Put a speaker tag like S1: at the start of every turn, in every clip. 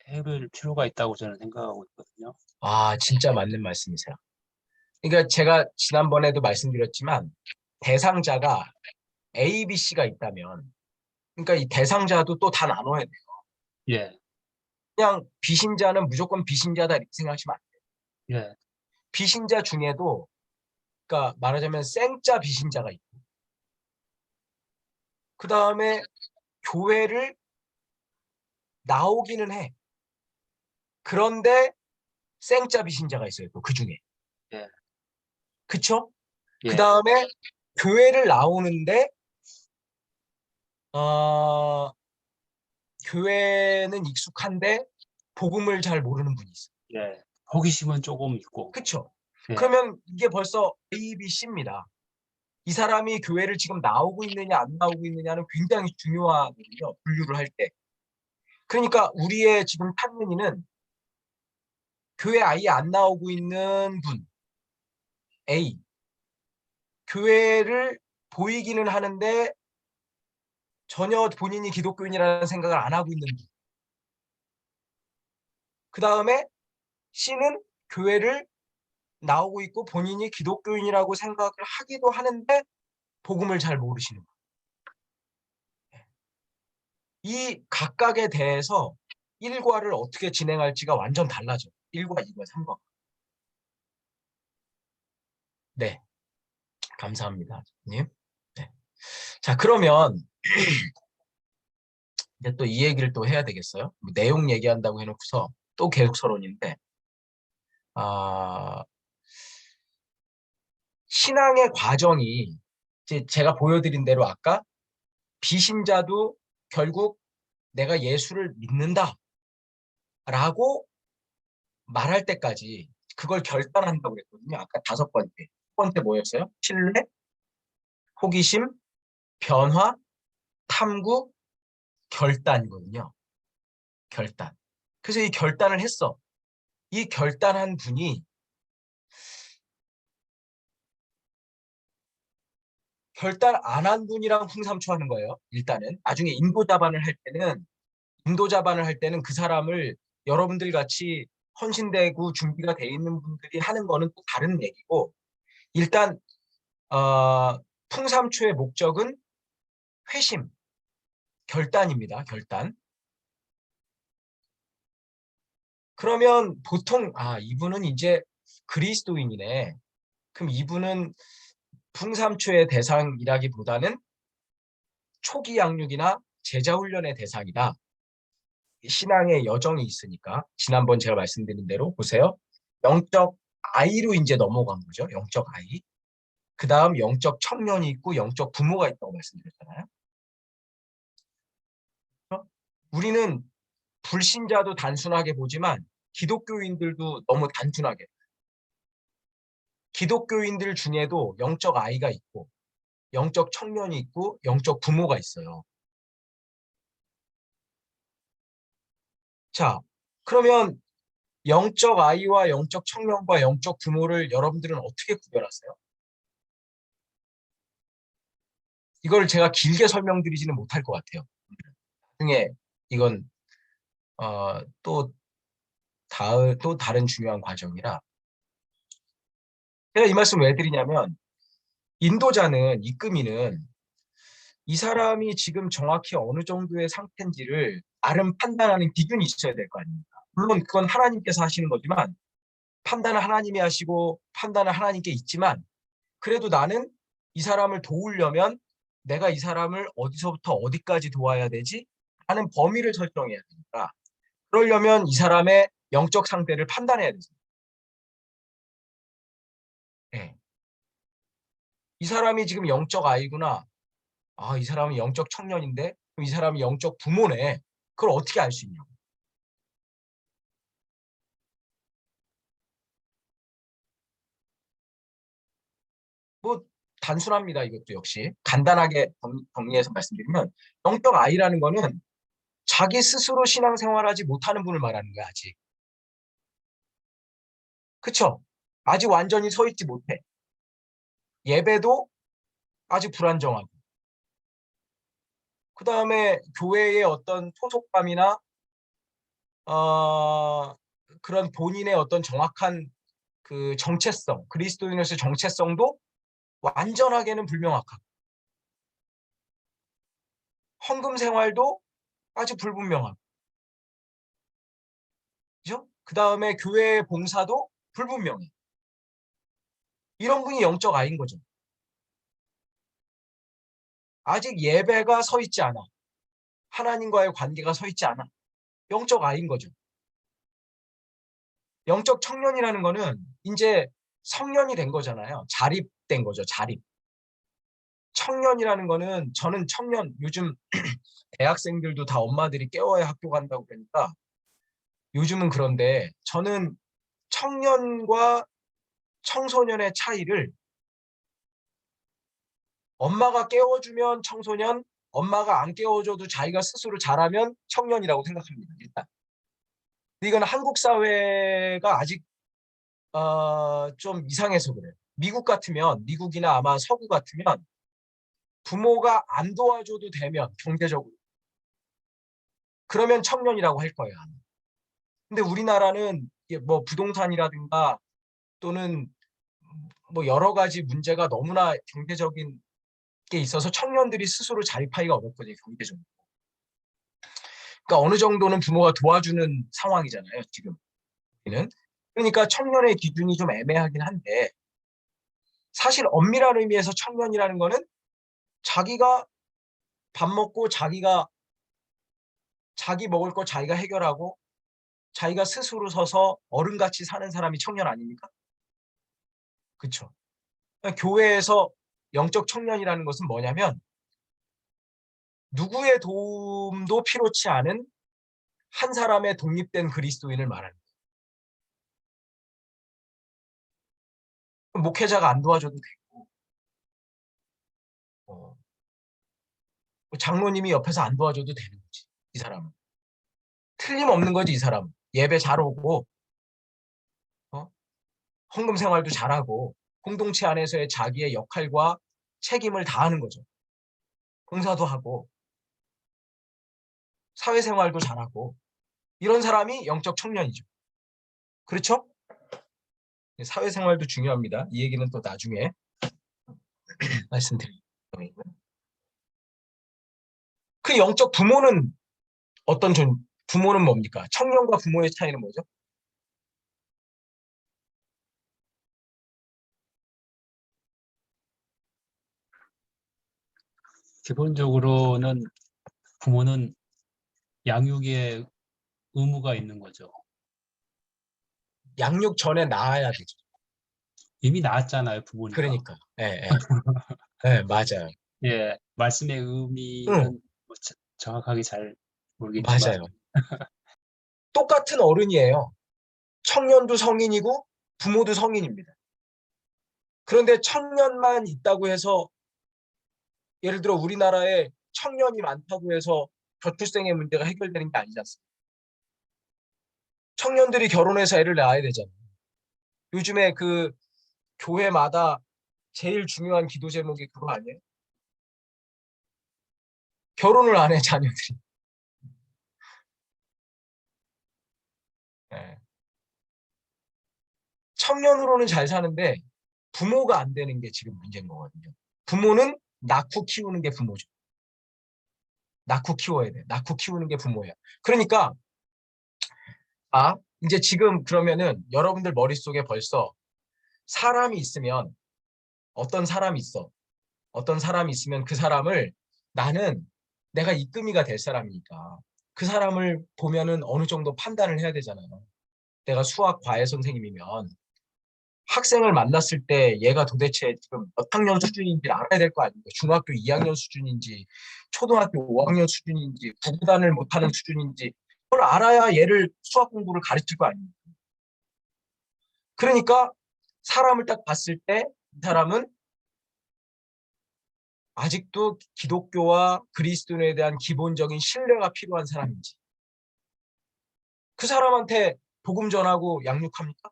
S1: 해볼 필요가 있다고 저는 생각하고 있거든요.
S2: 아, 진짜 맞는 말씀이세요. 그러니까 제가 지난번에도 말씀드렸지만 대상자가 A, B, C가 있다면 그러니까 이 대상자도 또 다 나눠야 돼요.
S1: 예,
S2: 그냥 비신자는 무조건 비신자다 이렇게 생각하시면 안 돼요.
S1: 예,
S2: 비신자 중에도 그러니까 말하자면 생자 비신자가 있고 그 다음에 교회를 나오기는 해. 그런데 생자 비신자가 있어요. 또 그 중에.
S1: 예,
S2: 그쵸? 그
S1: 예,
S2: 다음에 교회를 나오는데 어, 교회는 익숙한데 복음을 잘 모르는 분이 있어요.
S1: 예. 호기심은 조금 있고,
S2: 그쵸?
S1: 예,
S2: 그러면 이게 벌써 A, B, C입니다. 이 사람이 교회를 지금 나오고 있느냐 안 나오고 있느냐는 굉장히 중요하거든요. 분류를 할 때. 그러니까 우리의 지금 탐문이는 교회 아예 안 나오고 있는 분 A, 교회를 보이기는 하는데 전혀 본인이 기독교인이라는 생각을 안 하고 있는 분. 그 다음에 C는 교회를 나오고 있고 본인이 기독교인이라고 생각을 하기도 하는데 복음을 잘 모르시는 분. 이 각각에 대해서 일과를 어떻게 진행할지가 완전 달라져요. 1과, 2과, 3과. 네, 감사합니다, 님. 네. 자, 그러면 이제 또 이 얘기를 또 해야 되겠어요? 뭐 내용 얘기한다고 해놓고서 또 계속 서론인데, 아, 신앙의 과정이 이제 제가 보여드린 대로 아까 비신자도 결국 내가 예수를 믿는다라고 말할 때까지 그걸 결단한다고 그랬거든요. 아까 5번째. 첫 번째 뭐였어요? 신뢰, 호기심, 변화, 탐구, 결단이거든요. 결단. 그래서 이 결단을 했어. 이 결단한 분이 결단 안 한 분이랑 흥삼초하는 거예요. 일단은 나중에 인도 자반을 할 때는 그 사람을 여러분들 같이 헌신되고 준비가 돼 있는 분들이 하는 거는 또 다른 얘기고 일단 풍삼초의 목적은 회심, 결단입니다. 결단. 그러면 보통 이분은 이제 그리스도인이네. 그럼 이분은 풍삼초의 대상이라기보다는 초기 양육이나 제자 훈련의 대상이다. 신앙의 여정이 있으니까 지난번 제가 말씀드린 대로 보세요. 영적 아이로 이제 넘어간 거죠. 영적 아이. 그 다음 영적 청년이 있고 영적 부모가 있다고 말씀드렸잖아요. 어? 우리는 불신자도 단순하게 보지만 기독교인들도 너무 단순하게 기독교인들 중에도 영적 아이가 있고 영적 청년이 있고 영적 부모가 있어요. 자, 그러면 영적 아이와 영적 청년과 영적 부모를 여러분들은 어떻게 구별하세요? 이걸 제가 길게 설명드리지는 못할 것 같아요. 나중에 이건 또 다른 중요한 과정이라 제가 이 말씀 왜 드리냐면 인도자는 이끄미는 이 사람이 지금 정확히 어느 정도의 상태인지를 나름 판단하는 기준이 있어야 될 거 아닙니까? 물론 그건 하나님께서 하시는 거지만 판단은 하나님이 하시고 판단은 하나님께 있지만 그래도 나는 이 사람을 도우려면 내가 이 사람을 어디서부터 어디까지 도와야 되지? 하는 범위를 설정해야 되니까 그러려면 이 사람의 영적 상태를 판단해야 되죠. 네. 이 사람이 지금 영적 아이구나. 이 사람은 영적 청년인데 그럼 이 사람이 영적 부모네. 그걸 어떻게 알 수 있냐고. 뭐 단순합니다. 이것도 역시 간단하게 정리해서 말씀드리면 영적 아이라는 거는 자기 스스로 신앙생활하지 못하는 분을 말하는 거야 아직. 그쵸? 아직 완전히 서 있지 못해. 예배도 아직 불안정하고. 그 다음에 교회의 어떤 소속감이나 그런 본인의 어떤 정확한 그 정체성, 그리스도인으로서의 정체성도 완전하게는 불명확하고, 헌금 생활도 아주 불분명하고, 그죠? 그 다음에 교회 봉사도 불분명해. 이런 분이 영적 아이인 거죠. 아직 예배가 서 있지 않아. 하나님과의 관계가 서 있지 않아. 영적 아이인 거죠. 영적 청년이라는 거는 이제 성년이 된 거잖아요. 자립된 거죠. 자립. 청년이라는 거는 저는 청년, 요즘 대학생들도 다 엄마들이 깨워야 학교 간다고 그러니까 요즘은 그런데 저는 청년과 청소년의 차이를 엄마가 깨워주면 청소년, 엄마가 안 깨워줘도 자기가 스스로 잘하면 청년이라고 생각합니다. 일단. 이건 한국 사회가 아직 좀 이상해서 그래요. 미국 같으면, 미국이나 아마 서구 같으면 부모가 안 도와줘도 되면 경제적으로 그러면 청년이라고 할 거예요. 근데 우리나라는 뭐 부동산이라든가 또는 뭐 여러 가지 문제가 너무나 경제적인 게 있어서 청년들이 스스로 자립하기가 어렵거든요. 경제적으로. 그러니까 어느 정도는 부모가 도와주는 상황이잖아요. 지금. 그러니까 청년의 기준이 좀 애매하긴 한데 사실 엄밀한 의미에서 청년이라는 거는 자기가 밥 먹고 자기가 자기 먹을 거 자기가 해결하고 자기가 스스로 서서 어른같이 사는 사람이 청년 아닙니까? 그렇죠. 교회에서 영적 청년이라는 것은 뭐냐면 누구의 도움도 필요치 않은 한 사람의 독립된 그리스도인을 말하는 거예요. 목회자가 안 도와줘도 되고 어, 장로님이 옆에서 안 도와줘도 되는 거지. 이 사람은. 틀림없는 거지 이 사람은. 예배 잘 오고 어? 헌금 생활도 잘하고 공동체 안에서의 자기의 역할과 책임을 다하는 거죠. 봉사도 하고 사회생활도 잘하고 이런 사람이 영적 청년이죠. 그렇죠? 사회생활도 중요합니다. 이 얘기는 또 나중에 말씀드릴게요. 그 영적 부모는 부모는 뭡니까? 청년과 부모의 차이는 뭐죠?
S1: 기본적으로는 부모는 양육의 의무가 있는 거죠.
S2: 양육 전에 낳아야 되죠.
S1: 이미 낳았잖아요, 부모니까.
S2: 그러니까. 예, 예. 예, 맞아요.
S1: 예, 말씀의
S2: 응,
S1: 의미는 뭐 정확하게 잘 모르겠지만,
S2: 맞아요. 똑같은 어른이에요. 청년도 성인이고 부모도 성인입니다. 그런데 청년만 있다고 해서 예를 들어 우리나라에 청년이 많다고 해서 저출생의 문제가 해결되는 게 아니지 않습니까? 청년들이 결혼해서 애를 낳아야 되잖아요. 요즘에 그 교회마다 제일 중요한 기도 제목이 그거 아니에요? 결혼을 안 해, 자녀들이. 예. 청년으로는 잘 사는데 부모가 안 되는 게 지금 문제인 거거든요. 부모는 낳고 키우는 게 부모죠. 낳고 키워야 돼. 낳고 키우는 게 부모예요. 그러니까 이제 지금 그러면은 여러분들 머릿속에 벌써 사람이 있으면 어떤 사람이 있어. 어떤 사람이 있으면 그 사람을 나는 내가 이끌이가 될 사람이니까 그 사람을 보면은 어느 정도 판단을 해야 되잖아요. 내가 수학 과외 선생님이면 학생을 만났을 때 얘가 도대체 지금 몇 학년 수준인지 알아야 될 거 아닙니까? 중학교 2학년 수준인지, 초등학교 5학년 수준인지, 구구단을 못하는 수준인지, 그걸 알아야 얘를 수학 공부를 가르칠 거 아닙니까? 그러니까 사람을 딱 봤을 때 이 사람은 아직도 기독교와 그리스도인에 대한 기본적인 신뢰가 필요한 사람인지, 그 사람한테 복음 전하고 양육합니까?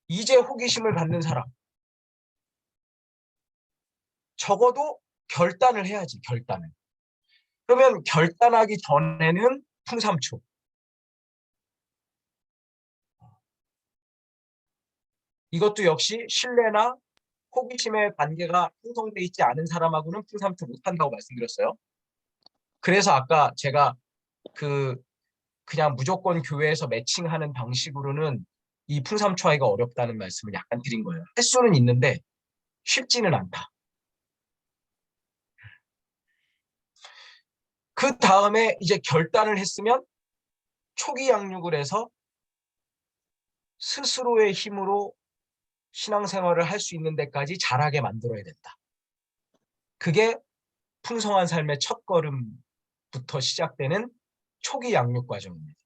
S2: 이제 호기심을 갖는 사람, 적어도 결단을 해야지, 결단을. 그러면 결단하기 전에는 풍삼초. 이것도 역시 신뢰나 호기심의 관계가 형성돼 있지 않은 사람하고는 풍삼초 못한다고 말씀드렸어요. 그래서 아까 제가 그냥 무조건 교회에서 매칭하는 방식으로는 이 풍삼초하기가 어렵다는 말씀을 약간 드린 거예요. 횟수는 있는데 쉽지는 않다. 그 다음에 이제 결단을 했으면 초기 양육을 해서 스스로의 힘으로 신앙생활을 할 수 있는 데까지 자라게 만들어야 된다. 그게 풍성한 삶의 첫걸음부터 시작되는 초기 양육 과정입니다.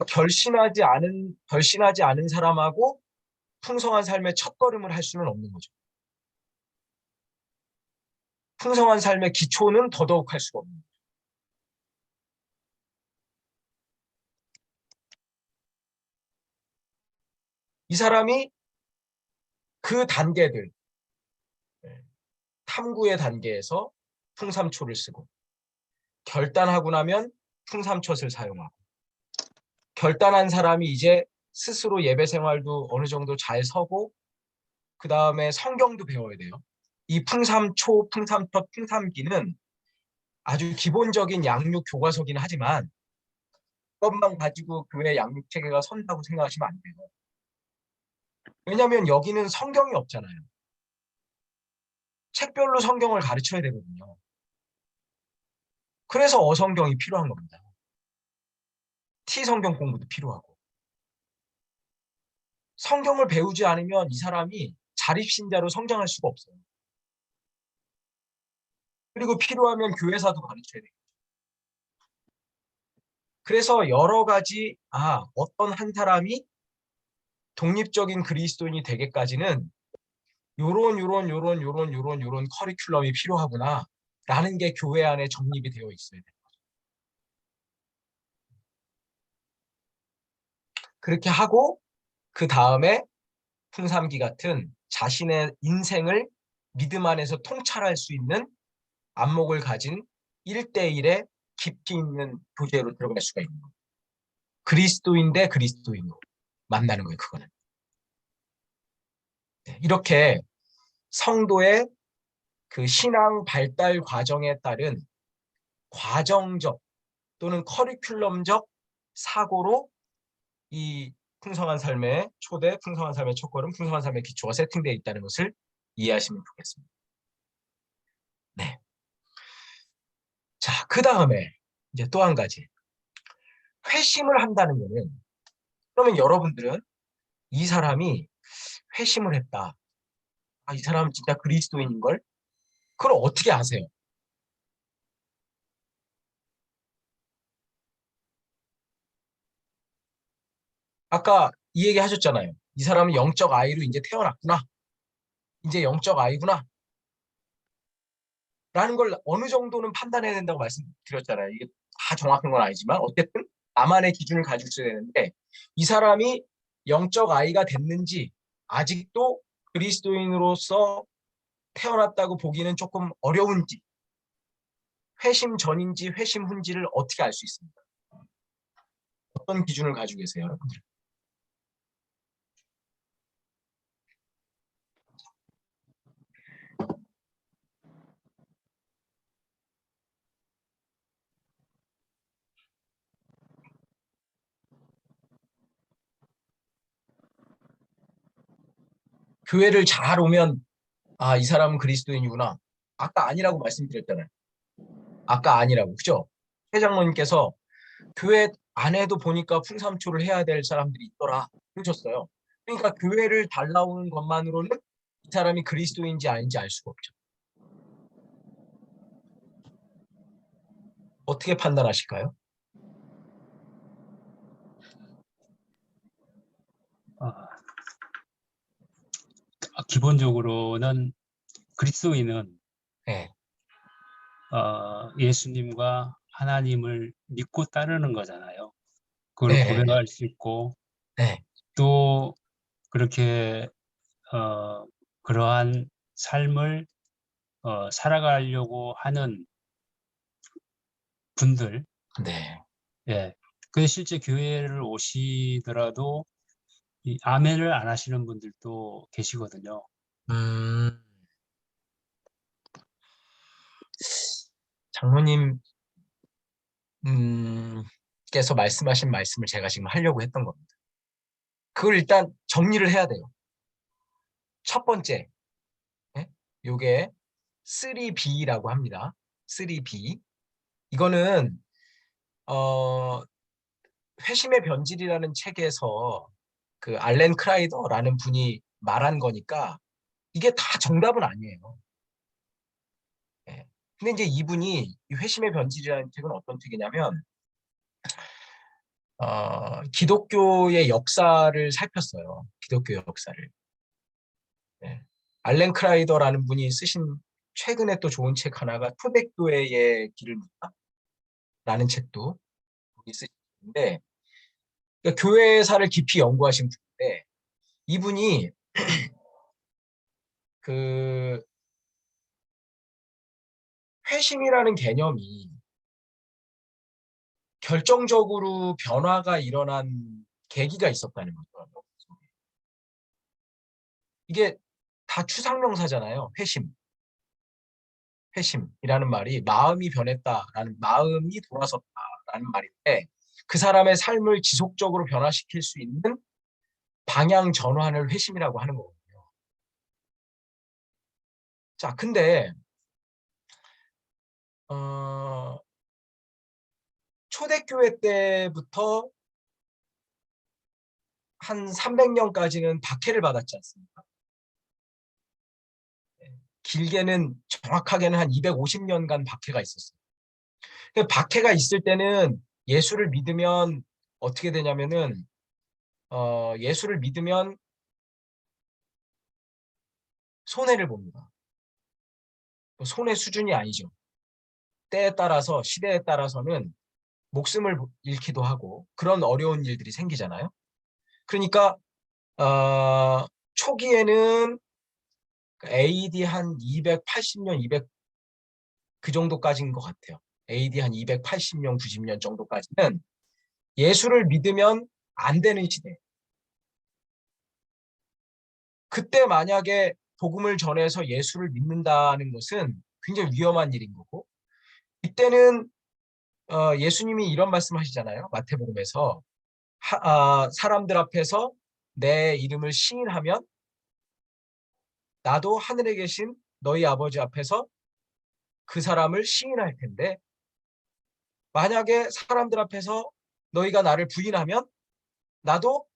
S2: 결신하지 않은 사람하고 풍성한 삶의 첫걸음을 할 수는 없는 거죠. 풍성한 삶의 기초는 더더욱 할 수가 없는 거죠. 이 사람이 그 단계들, 탐구의 단계에서 풍삼초를 쓰고, 결단하고 나면 풍삼초를 사용하고, 결단한 사람이 이제 스스로 예배 생활도 어느 정도 잘 서고, 그 다음에 성경도 배워야 돼요. 이 풍삼초, 풍삼첫, 풍삼기는 아주 기본적인 양육 교과서긴 하지만 그것만 가지고 교회 양육 체계가 선다고 생각하시면 안 돼요. 왜냐하면 여기는 성경이 없잖아요. 책별로 성경을 가르쳐야 되거든요. 그래서 어성경이 필요한 겁니다. T성경 공부도 필요하고. 성경을 배우지 않으면 이 사람이 자립신자로 성장할 수가 없어요. 그리고 필요하면 교회사도 가르쳐야 돼요. 그래서 여러 가지 어떤 한 사람이 독립적인 그리스도인이 되기까지는 요런 커리큘럼이 필요하구나 라는 게 교회 안에 정립이 되어 있어야 돼요. 그렇게 하고 그 다음에 풍삼기 같은 자신의 인생을 믿음 안에서 통찰할 수 있는 안목을 가진 1대1의 깊이 있는 교제로 들어갈 수가 있는 거예요. 그리스도인 대 그리스도인으로 만나는 거예요. 그거는. 이렇게 성도의 그 신앙 발달 과정에 따른 과정적 또는 커리큘럼적 사고로 이 풍성한 삶의 초대, 풍성한 삶의 첫걸음, 풍성한 삶의 기초가 세팅되어 있다는 것을 이해하시면 좋겠습니다. 네. 자, 그 다음에 이제 또 한 가지. 회심을 한다는 거는, 그러면 여러분들은 이 사람이 회심을 했다. 이 사람은 진짜 그리스도인인걸? 그걸 어떻게 아세요? 아까 이 얘기 하셨잖아요. 이 사람은 영적 아이로 이제 태어났구나. 이제 영적 아이구나. 라는 걸 어느 정도는 판단해야 된다고 말씀드렸잖아요. 이게 다 정확한 건 아니지만 어쨌든 나만의 기준을 가지고 있어야 되는데 이 사람이 영적 아이가 됐는지 아직도 그리스도인으로서 태어났다고 보기는 조금 어려운지 회심 전인지 회심 후인지를 어떻게 알 수 있습니까? 어떤 기준을 가지고 계세요, 여러분들? 교회를 잘 오면 이 사람은 그리스도인이구나. 아까 아니라고 말씀드렸잖아요. 아까 아니라고, 그죠? 회장님께서 교회 안에도 보니까 풍삼초를 해야 될 사람들이 있더라 그러셨어요. 그러니까 교회를 잘 나오는 것만으로는 이 사람이 그리스도인지 아닌지 알 수가 없죠. 어떻게 판단하실까요?
S1: 기본적으로는 그리스도인은
S2: 네.
S1: 예수님과 하나님을 믿고 따르는 거잖아요. 그걸
S2: 네.
S1: 고백할 수 있고
S2: 네.
S1: 또 그렇게 그러한 삶을 살아가려고 하는 분들,
S2: 네.
S1: 예, 그 실제 교회를 오시더라도 이 아멘을 안 하시는 분들도 계시거든요.
S2: 음. 장로님 께서 말씀하신 말씀을 제가 지금 하려고 했던 겁니다. 그걸 일단 정리를 해야 돼요. 첫 번째, 예? 요게 3B라고 합니다. 3B. 이거는 회심의 변질이라는 책에서 그 알렌 크라이더라는 분이 말한 거니까 이게 다 정답은 아니에요. 예. 근데 이제 이분이 이 회심의 변질이라는 책은 어떤 책이냐면 기독교의 역사를 살폈어요. 기독교 역사를. 예. 알렌 크라이더라는 분이 쓰신 최근에 또 좋은 책 하나가 초대교회의 길을 묻다라는 책도 분이 쓰셨는데 그러니까 교회사를 깊이 연구하신 분인데 이분이 그 회심이라는 개념이 결정적으로 변화가 일어난 계기가 있었다는 거죠. 이게 다 추상명사잖아요. 회심. 회심이라는 말이 마음이 변했다라는 마음이 돌아섰다라는 말인데 그 사람의 삶을 지속적으로 변화시킬 수 있는 방향 전환을 회심이라고 하는 거거든요. 자, 근데 초대교회 때부터 한 300년까지는 박해를 받았지 않습니까? 길게는 정확하게는 한 250년간 박해가 있었어요. 박해가 있을 때는 예수를 믿으면 어떻게 되냐면은 예수를 믿으면 손해를 봅니다. 손해 수준이 아니죠. 때에 따라서 시대에 따라서는 목숨을 잃기도 하고 그런 어려운 일들이 생기잖아요. 그러니까 초기에는 AD 한 280년, 200 그 정도까지인 것 같아요. AD 한 280년, 90년 정도까지는 예수를 믿으면 안 되는 시대. 그때 만약에 복음을 전해서 예수를 믿는다는 것은 굉장히 위험한 일인 거고 이때는 예수님이 이런 말씀하시잖아요. 마태복음에서 사람들 앞에서 내 이름을 시인하면 나도 하늘에 계신 너희 아버지 앞에서 그 사람을 시인할 텐데 만약에 사람들 앞에서 너희가 나를 부인하면 나도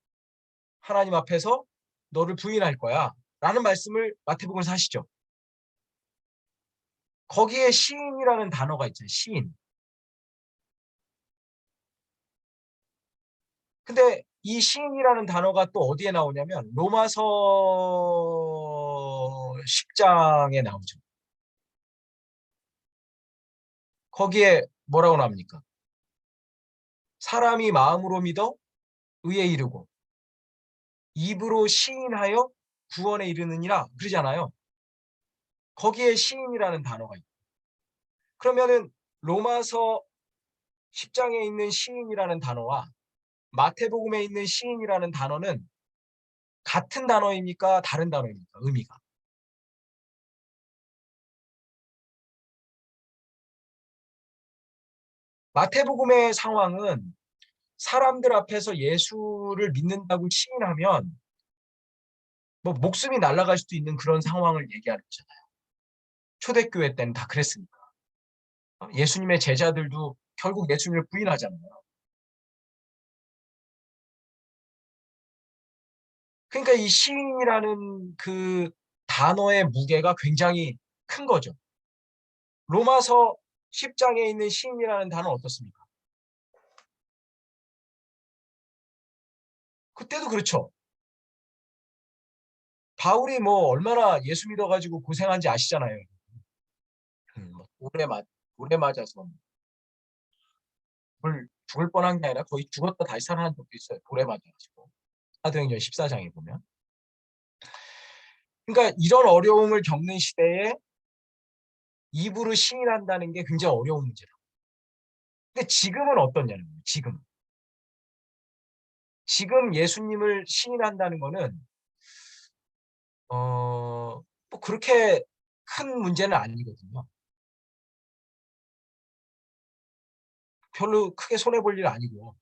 S2: 하나님 앞에서 너를 부인할 거야 라는 말씀을 마태복음에서 하시죠. 거기에 시인이라는 단어가 있잖아요. 시인. 근데 이 시인이라는 단어가 또 어디에 나오냐면 로마서 10장에 나오죠. 거기에 뭐라고 나옵니까? 사람이 마음으로 믿어 의에 이르고 입으로 시인하여 구원에 이르느니라 그러잖아요. 거기에 시인이라는 단어가 있고 그러면은 로마서 10장에 있는 시인이라는 단어와 마태복음에 있는 시인이라는 단어는 같은 단어입니까? 다른 단어입니까? 의미가. 마태복음의 상황은 사람들 앞에서 예수를 믿는다고 시인하면 뭐 목숨이 날아갈 수도 있는 그런 상황을 얘기하는 거잖아요. 초대교회 때는 다 그랬으니까. 예수님의 제자들도 결국 예수님을 부인하잖아요. 그러니까 이 시인이라는 그 단어의 무게가 굉장히 큰 거죠. 로마서 10장에 있는 시인이라는 단어는 어떻습니까? 그때도 그렇죠. 바울이 뭐 얼마나 예수 믿어가지고 고생한지 아시잖아요. 뭐 돌에 맞아서 죽을 뻔한 게 아니라 거의 죽었다 다시 살아난 적도 있어요. 돌에 맞아가지고. 사도행전 14장에 보면. 그러니까 이런 어려움을 겪는 시대에 입으로 시인한다는 게 굉장히 어려운 문제다. 근데 지금은 어떠냐는 거예요. 지금 예수님을 시인한다는 거는 뭐 그렇게 큰 문제는 아니거든요. 별로 크게 손해 볼 일 아니고.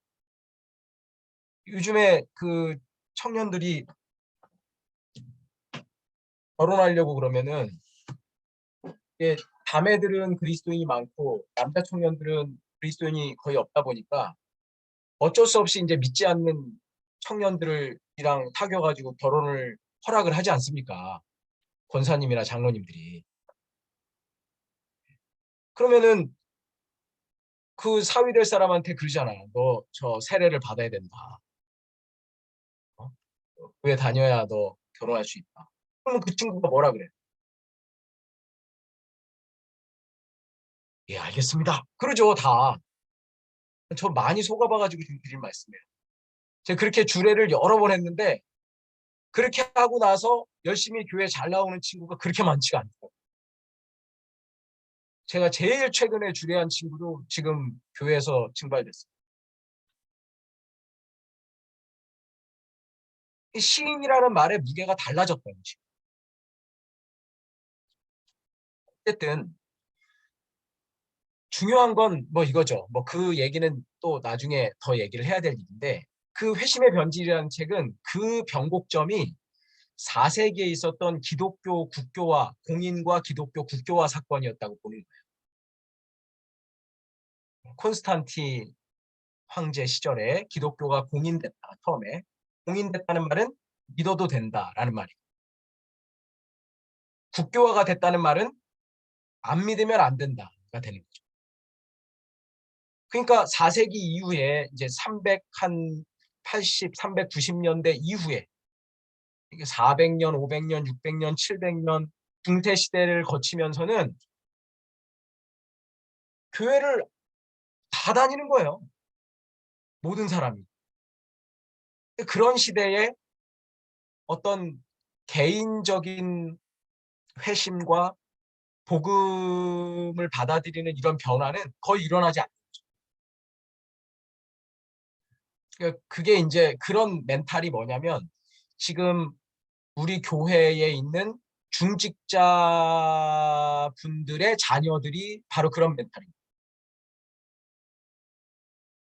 S2: 요즘에 그 청년들이 결혼하려고 그러면은 이게 자매들은 그리스도인이 많고 남자 청년들은 그리스도인이 거의 없다 보니까 어쩔 수 없이 이제 믿지 않는 청년들이랑 사귀어가지고 결혼을 허락을 하지 않습니까? 권사님이나 장로님들이. 그러면은 그 사위 될 사람한테 그러잖아요. 너 저 세례를 받아야 된다. 어? 교회 다녀야 너 결혼할 수 있다. 그러면 그 친구가 뭐라 그래? 예, 알겠습니다. 그러죠, 다. 저 많이 속아봐가지고 지금 드린 말씀이에요. 제가 그렇게 주례를 여러 번 했는데 그렇게 하고 나서 열심히 교회 잘 나오는 친구가 그렇게 많지가 않고 제가 제일 최근에 주례한 친구도 지금 교회에서 증발됐어요. 이 시인이라는 말의 무게가 달라졌다는 거죠. 어쨌든 중요한 건 뭐 이거죠. 뭐 그 얘기는 또 나중에 더 얘기를 해야 될 일인데 그 회심의 변질이라는 책은 그 변곡점이 4세기에 있었던 기독교 국교화, 공인과 기독교 국교화 사건이었다고 보는 거예요. 콘스탄틴 황제 시절에 기독교가 공인됐다. 처음에. 공인됐다는 말은 믿어도 된다라는 말이고 국교화가 됐다는 말은 안 믿으면 안 된다가 되는 거죠. 그러니까 4세기 이후에 이제 380, 390년대 이후에 400년, 500년, 600년, 700년 중세 시대를 거치면서는 교회를 다 다니는 거예요. 모든 사람이. 그런 시대에 어떤 개인적인 회심과 복음을 받아들이는 이런 변화는 거의 일어나지 않죠. 그러니까 그게 이제 그런 멘탈이 뭐냐면 지금 우리 교회에 있는 중직자 분들의 자녀들이 바로 그런 멘탈입니다.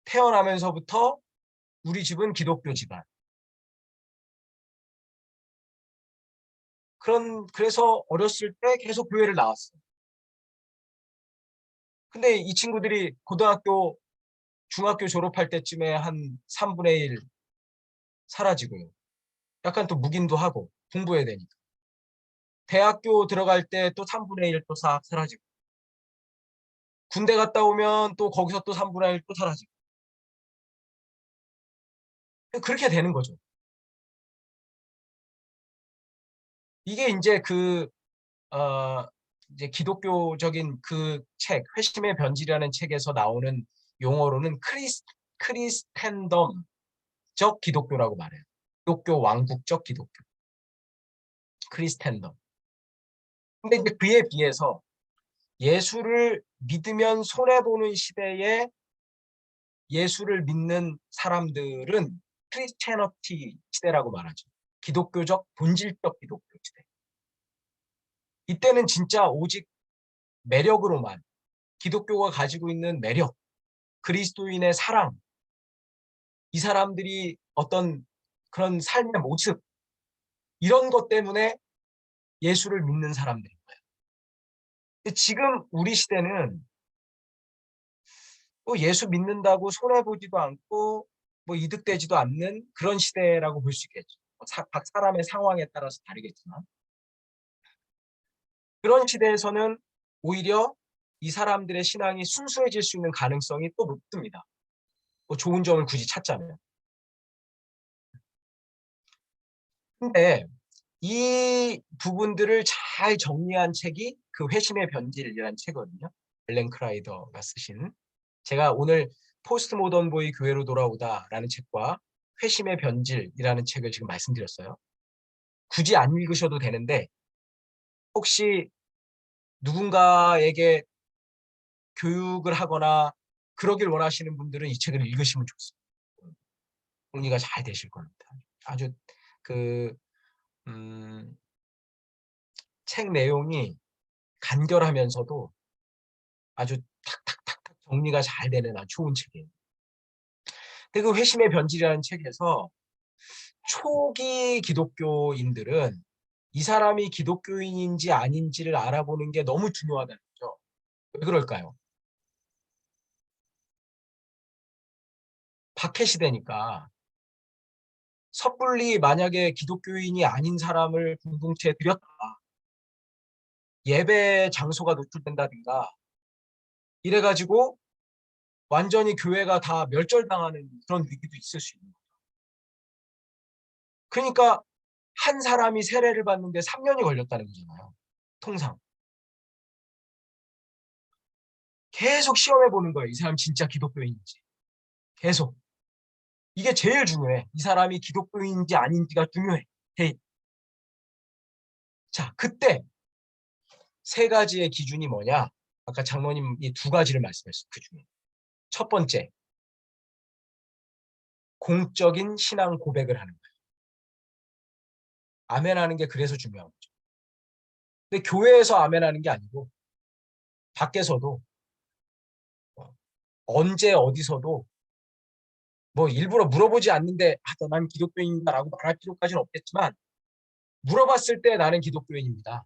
S2: 태어나면서부터 우리 집은 기독교 집안. 그래서 어렸을 때 계속 교회를 나왔어요. 근데 이 친구들이 고등학교, 중학교 졸업할 때쯤에 한 3분의 1 사라지고요. 약간 또 묵인도 하고 공부해야 되니까. 대학교 들어갈 때 또 3분의 1 또 싹 사라지고. 군대 갔다 오면 또 거기서 또 3분의 1 또 사라지고. 그렇게 되는 거죠. 이게 이제 어, 이제 기독교적인 그 책, 회심의 변질이라는 책에서 나오는 용어로는 크리스텐덤적 기독교라고 말해요. 기독교 왕국적 기독교. 크리스텐덤. 근데 이제 그에 비해서 예수를 믿으면 손해보는 시대에 예수를 믿는 사람들은 크리스채너티 시대라고 말하죠. 기독교적, 본질적 기독교 시대. 이때는 진짜 오직 매력으로만 기독교가 가지고 있는 매력, 그리스도인의 사랑, 이 사람들이 어떤 그런 삶의 모습, 이런 것 때문에 예수를 믿는 사람들인 거예요. 근데 지금 우리 시대는 또 예수 믿는다고 손해보지도 않고 뭐 이득되지도 않는 그런 시대라고 볼 수 있겠죠. 각 사람의 상황에 따라서 다르겠지만 그런 시대에서는 오히려 이 사람들의 신앙이 순수해질 수 있는 가능성이 또 높습니다. 뭐 좋은 점을 굳이 찾자면. 근데 이 부분들을 잘 정리한 책이 그 회심의 변질이라는 책이거든요. 엘렌 크라이더가 쓰신. 제가 오늘 포스트 모던 보이 교회로 돌아오다라는 책과 회심의 변질이라는 책을 지금 말씀드렸어요. 굳이 안 읽으셔도 되는데 혹시 누군가에게 교육을 하거나 그러길 원하시는 분들은 이 책을 읽으시면 좋습니다. 정리가 잘 되실 겁니다. 아주 그 책 내용이 간결하면서도 아주 탁탁탁탁 정리가 잘 되는 아주 좋은 책이에요. 근데 그 회심의 변질이라는 책에서 초기 기독교인들은 이 사람이 기독교인인지 아닌지를 알아보는 게 너무 중요하다는 거죠. 왜 그럴까요? 박해 시대니까 섣불리 만약에 기독교인이 아닌 사람을 공동체에 들였다. 예배 장소가 노출된다든가 이래가지고 완전히 교회가 다 멸절당하는 그런 위기도 있을 수 있는 거죠. 그러니까 한 사람이 세례를 받는데 3년이 걸렸다는 거잖아요. 통상. 계속 시험해 보는 거예요. 이 사람 진짜 기독교인인지. 계속. 이게 제일 중요해. 이 사람이 기독교인인지 아닌지가 중요해. 자, 그때 세 가지의 기준이 뭐냐? 아까 장로님이 두 가지를 말씀하셨어요. 그 중에. 첫 번째, 공적인 신앙 고백을 하는 거예요. 아멘하는 게 그래서 중요한 거죠. 근데 교회에서 아멘하는 게 아니고 밖에서도 언제 어디서도 뭐 일부러 물어보지 않는데 난 기독교인이다라고 말할 필요까지는 없겠지만 물어봤을 때 나는 기독교인입니다.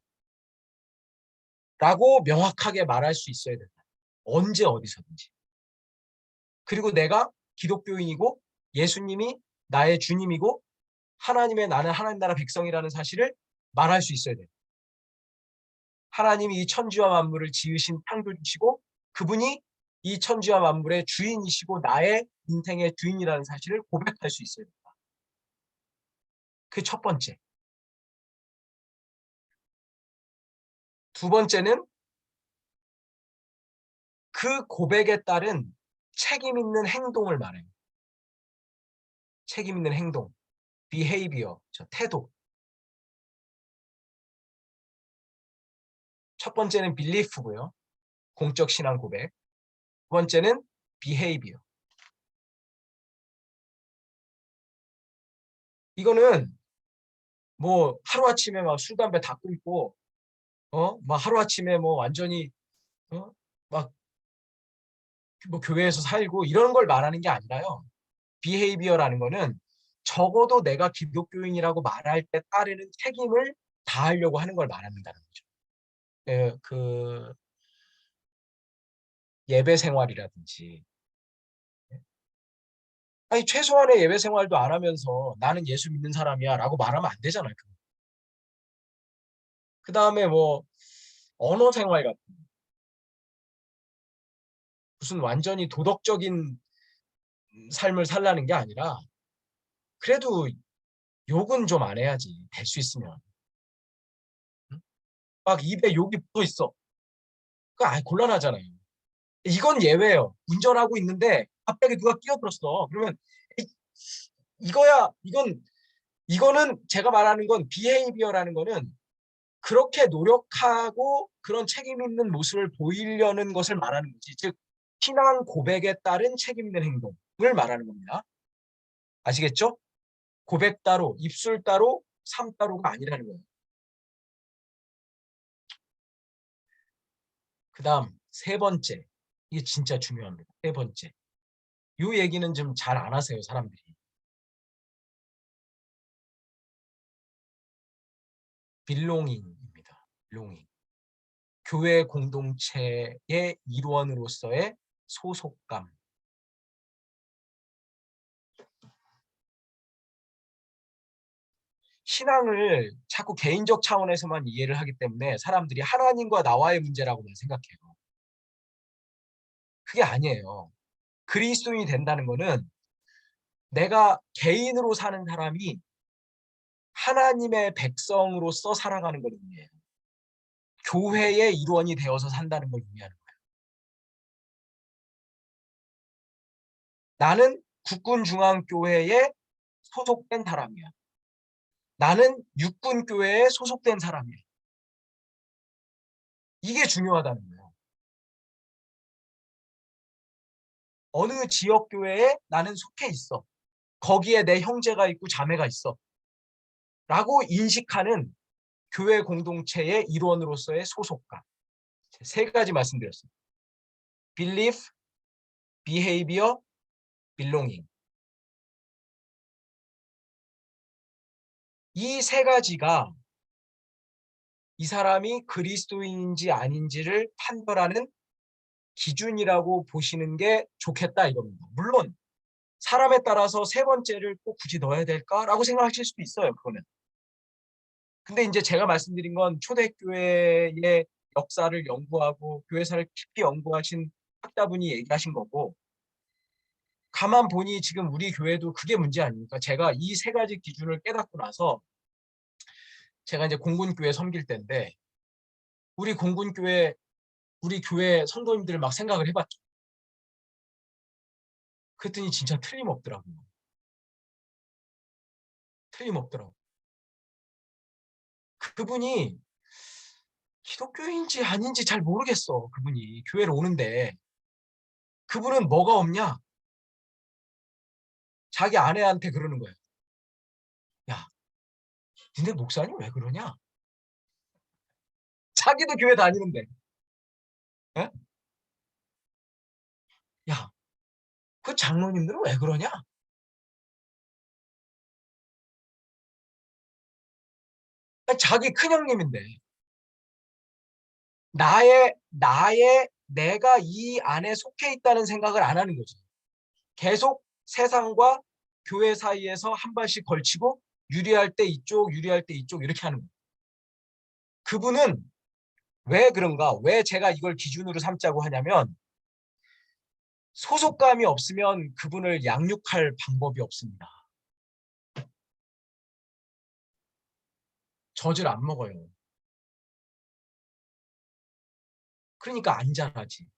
S2: 라고 명확하게 말할 수 있어야 된다. 언제 어디서든지. 그리고 내가 기독교인이고 예수님이 나의 주님이고 나는 하나님 나라 백성이라는 사실을 말할 수 있어야 돼요. 하나님이 이 천지와 만물을 지으신 창조주시고 그분이 이 천지와 만물의 주인이시고 나의 인생의 주인이라는 사실을 고백할 수 있어야 된다. 그 첫 번째. 두 번째는 그 고백에 따른 책임 있는 행동을 말해요. 책임 있는 행동, behavior, 태도. 첫 번째는 belief고요. 공적 신앙 고백. 두 번째는 behavior. 이거는 뭐 하루아침에 막 술, 담배 다 끊고 막 하루아침에 뭐 완전히 막 뭐 교회에서 살고 이런 걸 말하는 게 아니라요. behavior라는 거는 적어도 내가 기독교인이라고 말할 때 따르는 책임을 다하려고 하는 걸 말한다는 거죠. 그 예배 생활이라든지 아니 최소한의 예배 생활도 안 하면서 나는 예수 믿는 사람이야 라고 말하면 안 되잖아요. 그 다음에 뭐 언어 생활 같은 무슨 완전히 도덕적인 삶을 살라는 게 아니라 그래도 욕은 좀 안 해야지 될 수 있으면. 응? 막 입에 욕이 붙어 있어. 그거 곤란하잖아요. 이건 예외예요. 운전하고 있는데 갑자기 누가 끼어들었어. 그러면 에이, 이거는 제가 말하는 건 비헤이비어라는 거는 그렇게 노력하고 그런 책임 있는 모습을 보이려는 것을 말하는 거지. 즉 신앙 고백에 따른 책임 있는 행동을 말하는 겁니다. 아시겠죠? 고백 따로, 입술 따로, 삶 따로가 아니라는 거예요. 그 다음 세 번째. 이게 진짜 중요합니다. 세 번째. 이 얘기는 좀 잘 안 하세요, 사람들이. 빌롱잉입니다. 빌롱잉. 교회 공동체의 일원으로서의 소속감. 신앙을 자꾸 개인적 차원에서만 이해를 하기 때문에 사람들이 하나님과 나와의 문제라고만 생각해요. 그게 아니에요. 그리스도인이 된다는 거는 내가 개인으로 사는 사람이 하나님의 백성으로서 살아가는 걸 의미해요. 교회의 일원이 되어서 산다는 걸 의미하는 거예요. 나는 국군중앙교회에 소속된 사람이야. 나는 육군교회에 소속된 사람이야. 이게 중요하다는 거예요. 어느 지역교회에 나는 속해 있어. 거기에 내 형제가 있고 자매가 있어. 라고 인식하는 교회 공동체의 일원으로서의 소속감. 세 가지 말씀드렸습니다. belief, behavior, belonging. 이 세 가지가 이 사람이 그리스도인인지 아닌지를 판별하는 기준이라고 보시는 게 좋겠다 이겁니다. 물론 사람에 따라서 세 번째를 꼭 굳이 넣어야 될까라고 생각하실 수도 있어요. 그거는. 근데 이제 제가 말씀드린 건 초대교회의 역사를 연구하고 교회사를 깊이 연구하신 학자분이 얘기하신 거고, 가만 보니 지금 우리 교회도 그게 문제 아닙니까? 제가 이 세 가지 기준을 깨닫고 나서 제가 이제 공군교회 섬길 때인데 우리 공군교회 우리 교회 성도님들 막 생각을 해봤죠. 그랬더니 진짜 틀림없더라고요. 틀림없더라고요. 그분이 기독교인지 아닌지 잘 모르겠어. 그분이 교회를 오는데 그분은 뭐가 없냐? 자기 아내한테 그러는 거예요. 야, 니네 목사님 왜 그러냐? 자기도 교회 다니는데. 에? 야, 그 장로님들은 왜 그러냐? 아니, 자기 큰형님인데. 내가 이 안에 속해 있다는 생각을 안 하는 거지. 계속 세상과 교회 사이에서 한 발씩 걸치고 유리할 때 이쪽, 유리할 때 이쪽 이렇게 하는 거예요. 그분은 왜 그런가? 왜 제가 이걸 기준으로 삼자고 하냐면 소속감이 없으면 그분을 양육할 방법이 없습니다. 젖을 안 먹어요. 그러니까 안 자라지.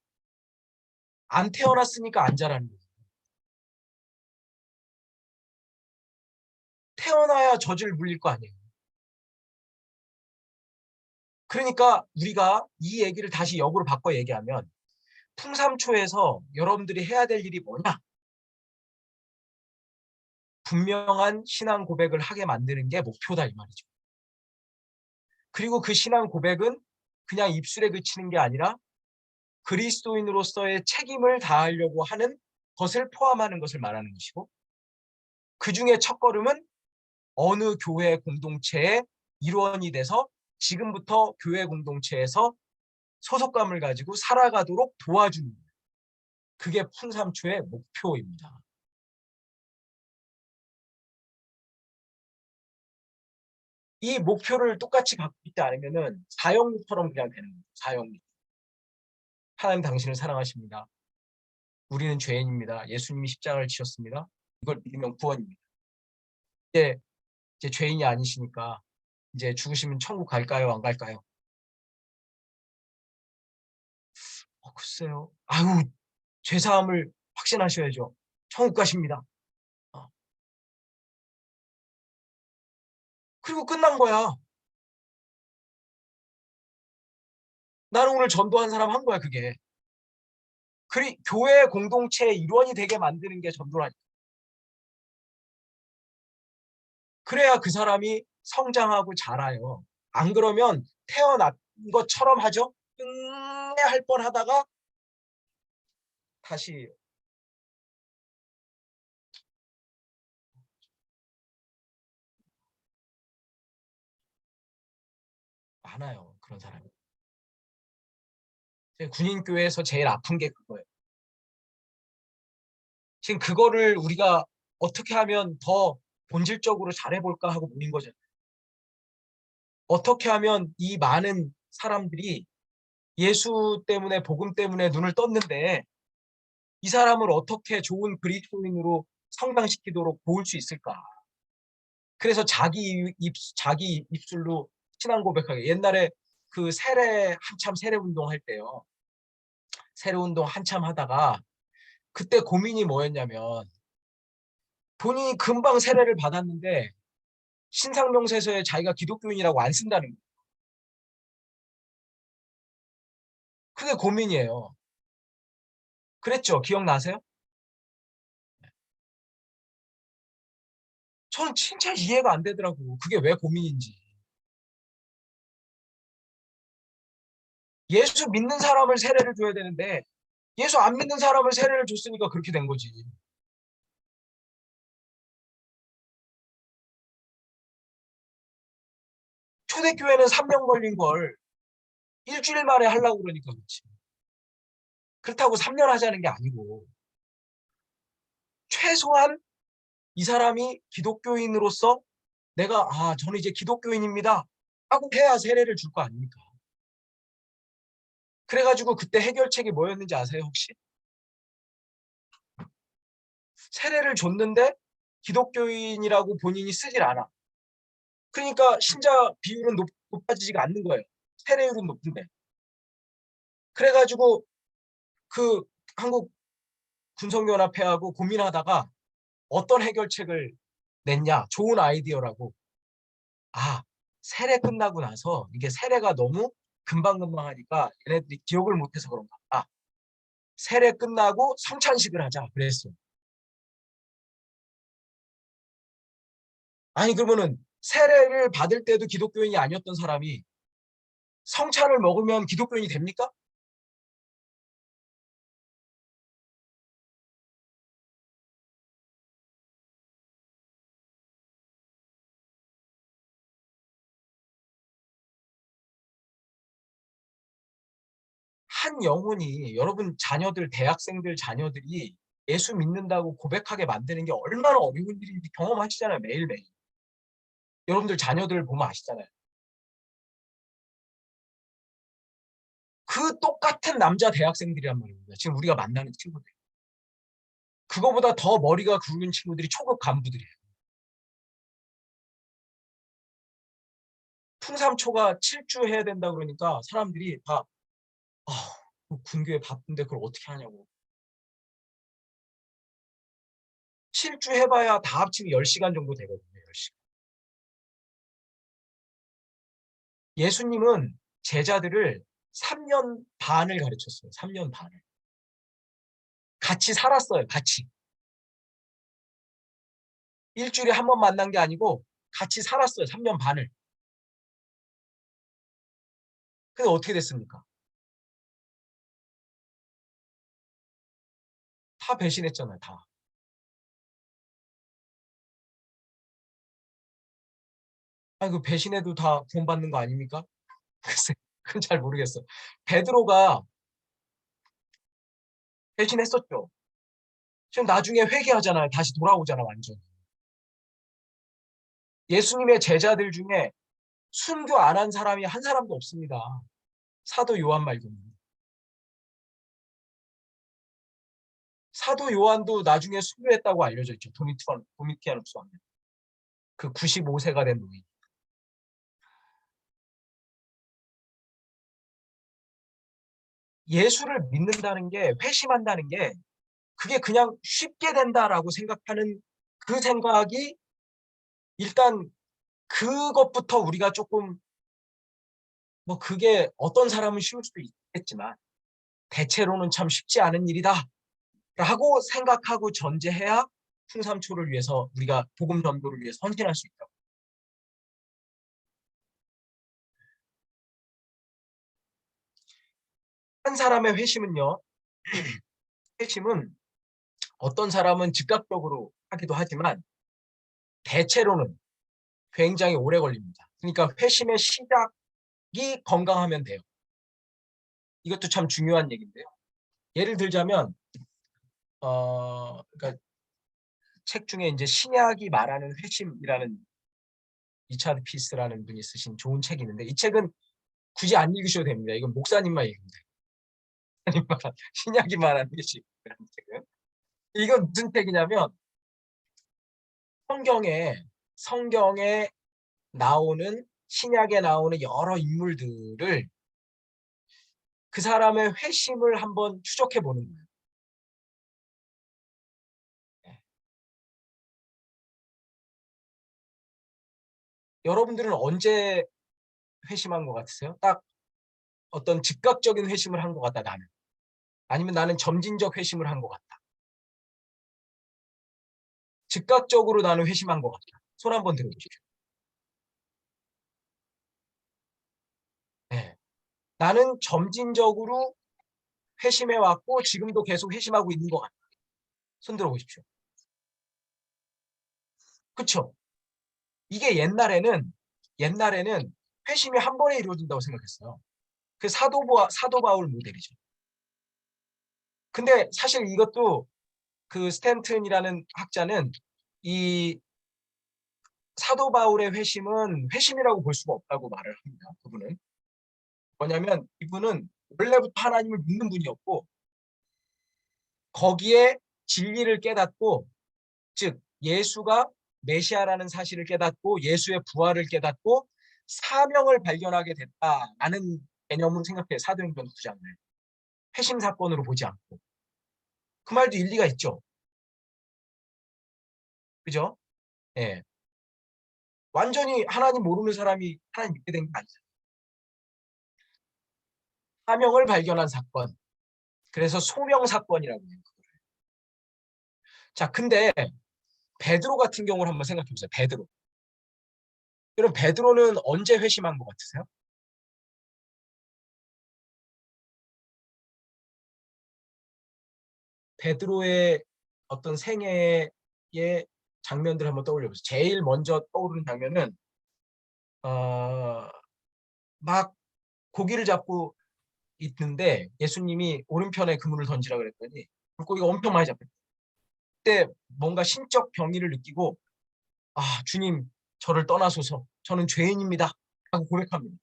S2: 안 태어났으니까 안 자라는 거예요. 태어나야 젖을 물릴 거 아니에요. 그러니까 우리가 이 얘기를 다시 역으로 바꿔 얘기하면 풍삼초에서 여러분들이 해야 될 일이 뭐냐? 분명한 신앙 고백을 하게 만드는 게 목표다 이 말이죠. 그리고 그 신앙 고백은 그냥 입술에 그치는 게 아니라 그리스도인으로서의 책임을 다하려고 하는 것을 포함하는 것을 말하는 것이고, 그 중에 첫걸음은 어느 교회 공동체의 일원이 돼서 지금부터 교회 공동체에서 소속감을 가지고 살아가도록 도와주는 거예요. 그게 풍삼초의 목표입니다. 이 목표를 똑같이 갖고 있지 않으면은 사형리처럼 그냥 되는 거예요. 사형리. 하나님 당신을 사랑하십니다. 우리는 죄인입니다. 예수님이 십자가를 지셨습니다. 이걸 믿으면 구원입니다. 이제, 이제 죄인이 아니시니까 이제 죽으시면 천국 갈까요? 안 갈까요? 글쎄요. 아유, 죄사함을 확신하셔야죠. 천국 가십니다. 어. 그리고 끝난 거야. 나는 오늘 전도한 사람 한 거야, 그게. 교회 공동체의 일원이 되게 만드는 게 전도라니까. 그래야 그 사람이 성장하고 자라요. 안 그러면 태어난 것처럼 하죠. 할 뻔 하다가 다시 많아요. 그런 사람이. 군인교회에서 제일 아픈 게 그거예요. 지금 그거를 우리가 어떻게 하면 더 본질적으로 잘해볼까 하고 모인 거죠. 어떻게 하면 이 많은 사람들이 예수 때문에 복음 때문에 눈을 떴는데 이 사람을 어떻게 좋은 그리스도인으로 성장시키도록 도울 수 있을까? 그래서 자기 입술로 신앙 고백하게. 옛날에 그 한참 세례 운동 할 때요. 세례 운동 한참 하다가 그때 고민이 뭐였냐면 본인이 금방 세례를 받았는데 신상명세서에 자기가 기독교인이라고 안 쓴다는 거예요. 그게 고민이에요. 그랬죠? 기억나세요? 저는 진짜 이해가 안 되더라고요. 그게 왜 고민인지. 예수 믿는 사람을 세례를 줘야 되는데 예수 안 믿는 사람을 세례를 줬으니까 그렇게 된 거지. 초대교회는 3년 걸린 걸 일주일 만에 하려고 그러니까 그렇지. 그렇다고 3년 하자는 게 아니고 최소한 이 사람이 기독교인으로서 내가 저는 이제 기독교인입니다 하고 해야 세례를 줄 거 아닙니까? 그래가지고 그때 해결책이 뭐였는지 아세요 혹시? 세례를 줬는데 기독교인이라고 본인이 쓰질 않아. 그러니까 신자 비율은 높아지지가 않는 거예요. 세례율은 높은데. 그래가지고 그 한국 군성연합회하고 고민하다가 어떤 해결책을 냈냐? 좋은 아이디어라고. 세례 끝나고 나서 이게 세례가 너무 금방금방 하니까 얘네들이 기억을 못해서 그런가. 세례 끝나고 성찬식을 하자 그랬어. 아니 그러면은 세례를 받을 때도 기독교인이 아니었던 사람이 성찬을 먹으면 기독교인이 됩니까? 한 영혼이 여러분 자녀들 대학생들 자녀들이 예수 믿는다고 고백하게 만드는 게 얼마나 어려운 일인지 경험하시잖아요. 매일매일. 여러분들 자녀들 보면 아시잖아요. 그 똑같은 남자 대학생들이란 말입니다. 지금 우리가 만나는 친구들. 그거보다 더 머리가 굵은 친구들이 초급 간부들이에요. 풍삼초가 7주 해야 된다 그러니까 사람들이 다 아, 군교회 바쁜데 그걸 어떻게 하냐고. 7주 해봐야 다 합치면 10시간 정도 되거든요. 10시간. 예수님은 제자들을 3년 반을 가르쳤어요. 3년 반을. 같이 살았어요. 같이. 일주일에 한 번 만난 게 아니고 같이 살았어요. 3년 반을. 근데 어떻게 됐습니까? 다 배신했잖아요. 다. 그 배신해도 다 구원받는 거 아닙니까? 글쎄, 그건 잘 모르겠어. 베드로가 배신했었죠. 지금 나중에 회개하잖아요. 다시 돌아오잖아, 완전. 예수님의 제자들 중에 순교 안 한 사람이 한 사람도 없습니다. 사도 요한 말고는. 사도 요한도 나중에 순교했다고 알려져 있죠. 도미티아누스 왕. 그 95세가 된 노인. 예수를 믿는다는 게 회심한다는 게 그게 그냥 쉽게 된다라고 생각하는 그 생각이 일단 그것부터 우리가 조금 뭐 그게 어떤 사람은 쉬울 수도 있겠지만 대체로는 참 쉽지 않은 일이다 라고 생각하고 전제해야 풍삼초를 위해서 우리가 복음 전도를 위해서 헌신할 수 있다. 한 사람의 회심은요. 회심은 어떤 사람은 즉각적으로 하기도 하지만 대체로는 굉장히 오래 걸립니다. 그러니까 회심의 시작이 건강하면 돼요. 이것도 참 중요한 얘기인데요. 예를 들자면 그러니까 책 중에 이제 신약이 말하는 회심이라는 리차드 피스라는 분이 쓰신 좋은 책이 있는데 이 책은 굳이 안 읽으셔도 됩니다. 이건 목사님만 읽으면 돼요. 신약이 말하는 회심이라는 책은 이건 무슨 책이냐면 성경에 나오는 신약에 나오는 여러 인물들을 그 사람의 회심을 한번 추적해 보는 거예요. 여러분들은 언제 회심한 것 같으세요? 딱 어떤 즉각적인 회심을 한 것 같다, 나는. 아니면 나는 점진적 회심을 한 것 같다. 즉각적으로 나는 회심한 것 같다. 손 한번 들어보십시오. 네. 나는 점진적으로 회심해 왔고 지금도 계속 회심하고 있는 것 같다. 손 들어보십시오. 그쵸? 이게 옛날에는 회심이 한 번에 이루어진다고 생각했어요. 그 사도 바울 모델이죠. 근데 사실 이것도 그 스탠튼이라는 학자는 이 사도 바울의 회심은 회심이라고 볼 수가 없다고 말을 합니다. 그분은. 뭐냐면 이분은 원래부터 하나님을 믿는 분이었고 거기에 진리를 깨닫고, 즉 예수가 메시아라는 사실을 깨닫고 예수의 부활을 깨닫고 사명을 발견하게 됐다라는 개념으로 생각해요. 사도행전 9장을. 회심 사건으로 보지 않고. 그 말도 일리가 있죠. 그죠? 예. 완전히 하나님 모르는 사람이 하나님 믿게 된 게 아니죠. 사명을 발견한 사건. 그래서 소명 사건이라고 해요. 자, 근데 베드로 같은 경우를 한번 생각해 보세요. 베드로. 그럼 베드로는 언제 회심한 것 같으세요? 베드로의 어떤 생애의 장면들 한번 떠올려 보세요. 제일 먼저 떠오르는 장면은 막 고기를 잡고 있는데 예수님이 오른편에 그물을 던지라 그랬더니 물고기가 엄청 많이 잡혔어요. 그때 뭔가 신적 병의를 느끼고, 아, 주님, 저를 떠나소서. 저는 죄인입니다. 하고 고백합니다.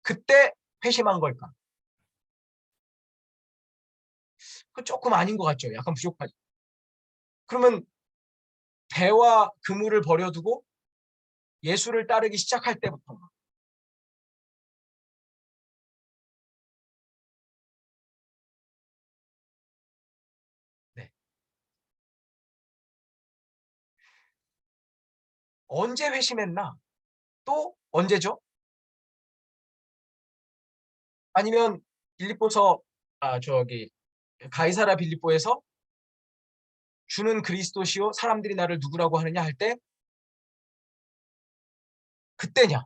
S2: 그때 회심한 걸까? 그 조금 아닌 것 같죠? 약간 부족하죠. 그러면 배와 그물을 버려두고 예수를 따르기 시작할 때부터인가? 네. 언제 회심했나? 또 언제죠? 아니면 빌립보서 가이사라 빌립보에서 주는 그리스도시요 사람들이 나를 누구라고 하느냐 할 때 그때냐?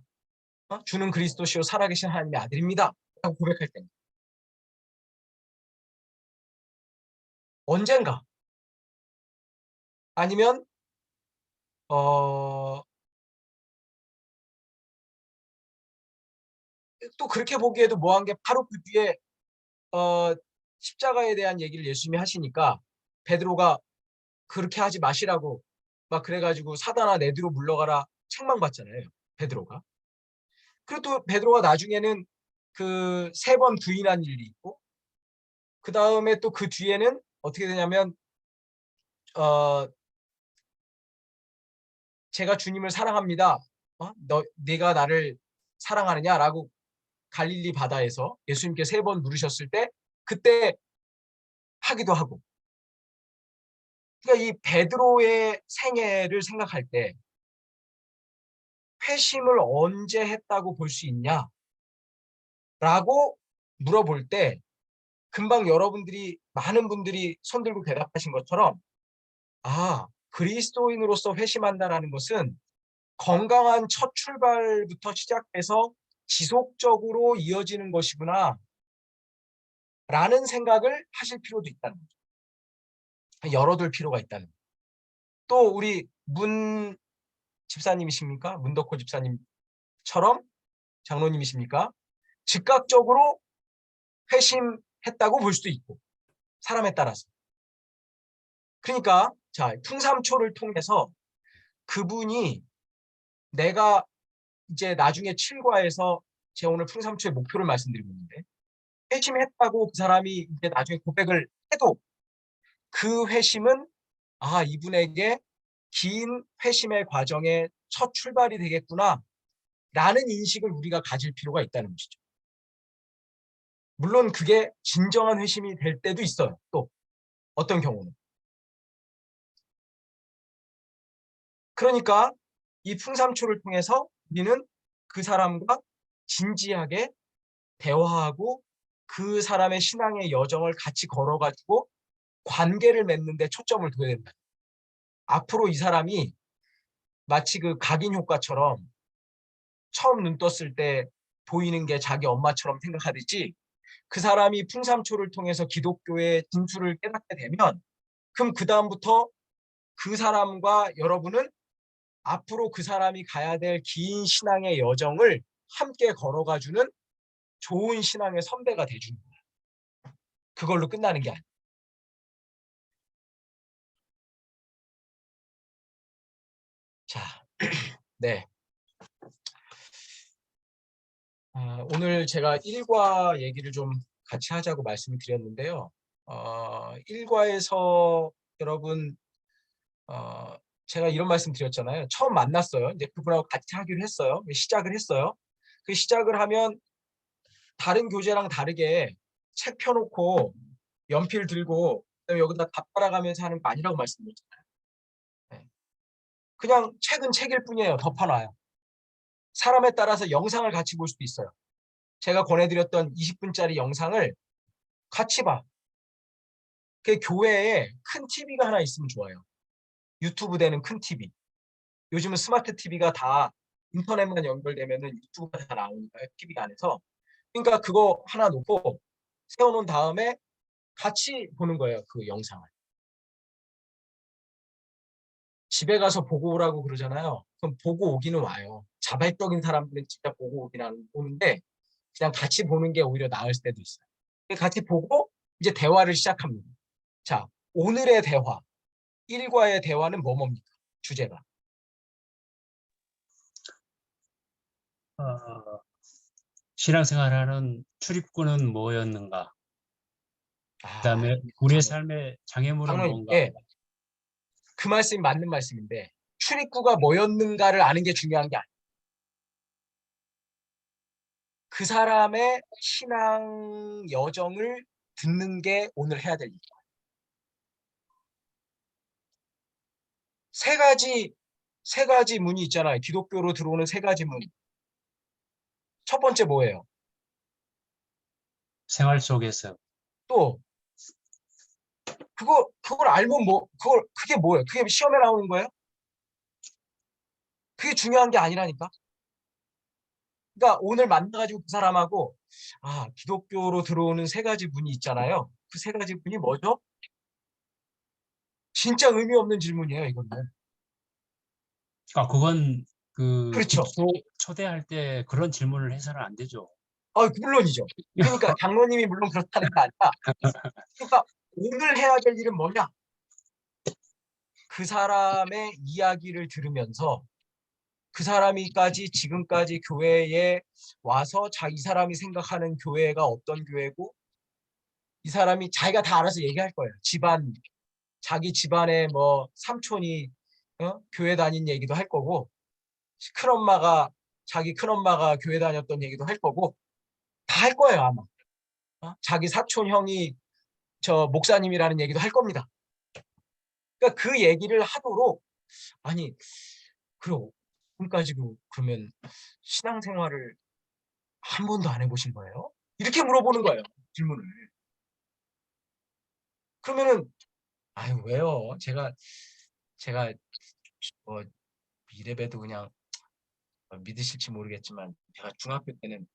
S2: 주는 그리스도시요 살아계신 하나님의 아들입니다. 라고 고백할 때 언젠가? 아니면 어, 또 그렇게 보기에도 뭐한 게 바로 그 뒤에 어, 십자가에 대한 얘기를 예수님이 하시니까 베드로가 그렇게 하지 마시라고 막 그래가지고 사단아 내 뒤로 물러가라 책망받잖아요. 베드로가. 그리고 또 베드로가 나중에는 그 세 번 부인한 일이 있고 그 다음에 또 그 뒤에는 어떻게 되냐면 제가 주님을 사랑합니다. 네가 나를 사랑하느냐라고 갈릴리 바다에서 예수님께 세 번 물으셨을 때 그때 하기도 하고. 그러니까 이 베드로의 생애를 생각할 때 회심을 언제 했다고 볼 수 있냐라고 물어볼 때 금방 여러분들이 많은 분들이 손들고 대답하신 것처럼 그리스도인으로서 회심한다라는 것은 건강한 첫 출발부터 시작해서 지속적으로 이어지는 것이구나 라는 생각을 하실 필요도 있다는 거죠. 열어둘 필요가 있다는 거죠. 또 우리 문 집사님이십니까? 문덕호 집사님처럼 장로님이십니까? 즉각적으로 회심했다고 볼 수도 있고 사람에 따라서. 그러니까 자, 풍삼초를 통해서 그분이 내가 이제 나중에 7과에서 제가 오늘 풍삼초의 목표를 말씀드리고 있는데 회심했다고 그 사람이 이제 나중에 고백을 해도 그 회심은 이분에게 긴 회심의 과정의 첫 출발이 되겠구나 라는 인식을 우리가 가질 필요가 있다는 것이죠. 물론 그게 진정한 회심이 될 때도 있어요. 또 어떤 경우는. 그러니까 이 풍삼초를 통해서 우리는 그 사람과 진지하게 대화하고 그 사람의 신앙의 여정을 같이 걸어가지고 관계를 맺는 데 초점을 둬야 된다. 앞으로 이 사람이 마치 그 각인 효과처럼 처음 눈 떴을 때 보이는 게 자기 엄마처럼 생각하듯이 그 사람이 풍삼초를 통해서 기독교의 진수를 깨닫게 되면 그럼 그다음부터 그 사람과 여러분은 앞으로 그 사람이 가야 될 긴 신앙의 여정을 함께 걸어가주는 좋은 신앙의 선배가 돼주는 거야. 그걸로 끝나는 게 아니야. 자, 네. 오늘 제가 일과 얘기를 좀 같이 하자고 말씀을 드렸는데요. 일과에서 여러분, 제가 이런 말씀 드렸잖아요. 처음 만났어요. 이제 그분하고 같이 하기로 했어요. 시작을 했어요. 그 시작을 하면 다른 교재랑 다르게 책 펴놓고 연필 들고 그다음에 여기다 답 따라가면서 하는 거 아니라고 말씀드렸잖아요. 네. 그냥 책은 책일 뿐이에요. 덮어놔요. 사람에 따라서 영상을 같이 볼 수도 있어요. 제가 권해드렸던 20분짜리 영상을 같이 봐. 그 교회에 큰 TV가 하나 있으면 좋아요. 유튜브 되는 큰 TV. 요즘은 스마트 TV가 다 인터넷만 연결되면은 유튜브가 다 나오니까요. TV 안에서. 그러니까 그거 하나 놓고 세워놓은 다음에 같이 보는 거예요. 그 영상을. 집에 가서 보고 오라고 그러잖아요. 그럼 보고 오기는 와요. 자발적인 사람들은 진짜 보고 오기는 오는데 그냥 같이 보는 게 오히려 나을 때도 있어요. 같이 보고 이제 대화를 시작합니다. 자, 오늘의 대화, 일과의 대화는 뭡니까? 주제가.
S1: 어, 신앙생활하는 출입구는 뭐였는가? 그다음에 우리의
S2: 장로,
S1: 삶의 장애물은
S2: 장로님,
S1: 뭔가?
S2: 예, 그 말씀이 맞는 말씀인데 출입구가 뭐였는가를 아는 게 중요한 게 아니에요. 그 사람의 신앙 여정을 듣는 게 오늘 해야 될 일이에요. 세 가지 문이 있잖아요. 기독교로 들어오는 세 가지 문. 첫 번째 뭐예요?
S1: 생활 속에서
S2: 또 그걸 알면 그게 뭐예요? 그게 시험에 나오는 거예요? 그게 중요한 게 아니라니까. 그러니까 오늘 만나가지고 그 사람하고 기독교로 들어오는 세 가지 문이 있잖아요. 그 세 가지 문이 뭐죠? 진짜 의미 없는 질문이에요, 이거는.
S1: 그건 그
S2: 그렇죠.
S1: 초대할 때 그런 질문을 해서는 안 되죠.
S2: 물론이죠. 그러니까 장로님이 물론 그렇다는 게 아니라, 그러니까 오늘 해야 될 일은 뭐냐? 그 사람의 이야기를 들으면서 그 사람이까지 지금까지 교회에 와서 이 사람이 생각하는 교회가 어떤 교회고 이 사람이 자기가 다 알아서 얘기할 거예요. 자기 집안에 뭐 삼촌이 교회 다닌 얘기도 할 거고 자기 큰엄마가 교회 다녔던 얘기도 할 거고 다 할 거예요 아마. 자기 사촌 형이 저 목사님이라는 얘기도 할 겁니다. 그러니까 그 얘기를 하도록 아니 그럼 지금까지 그러면 신앙생활을 한 번도 안 해보신 거예요? 이렇게 물어보는 거예요 질문을. 그러면은 아유 왜요? 제가 뭐 이래봬도 그냥 믿으실지 모르겠지만 제가 중학교 때는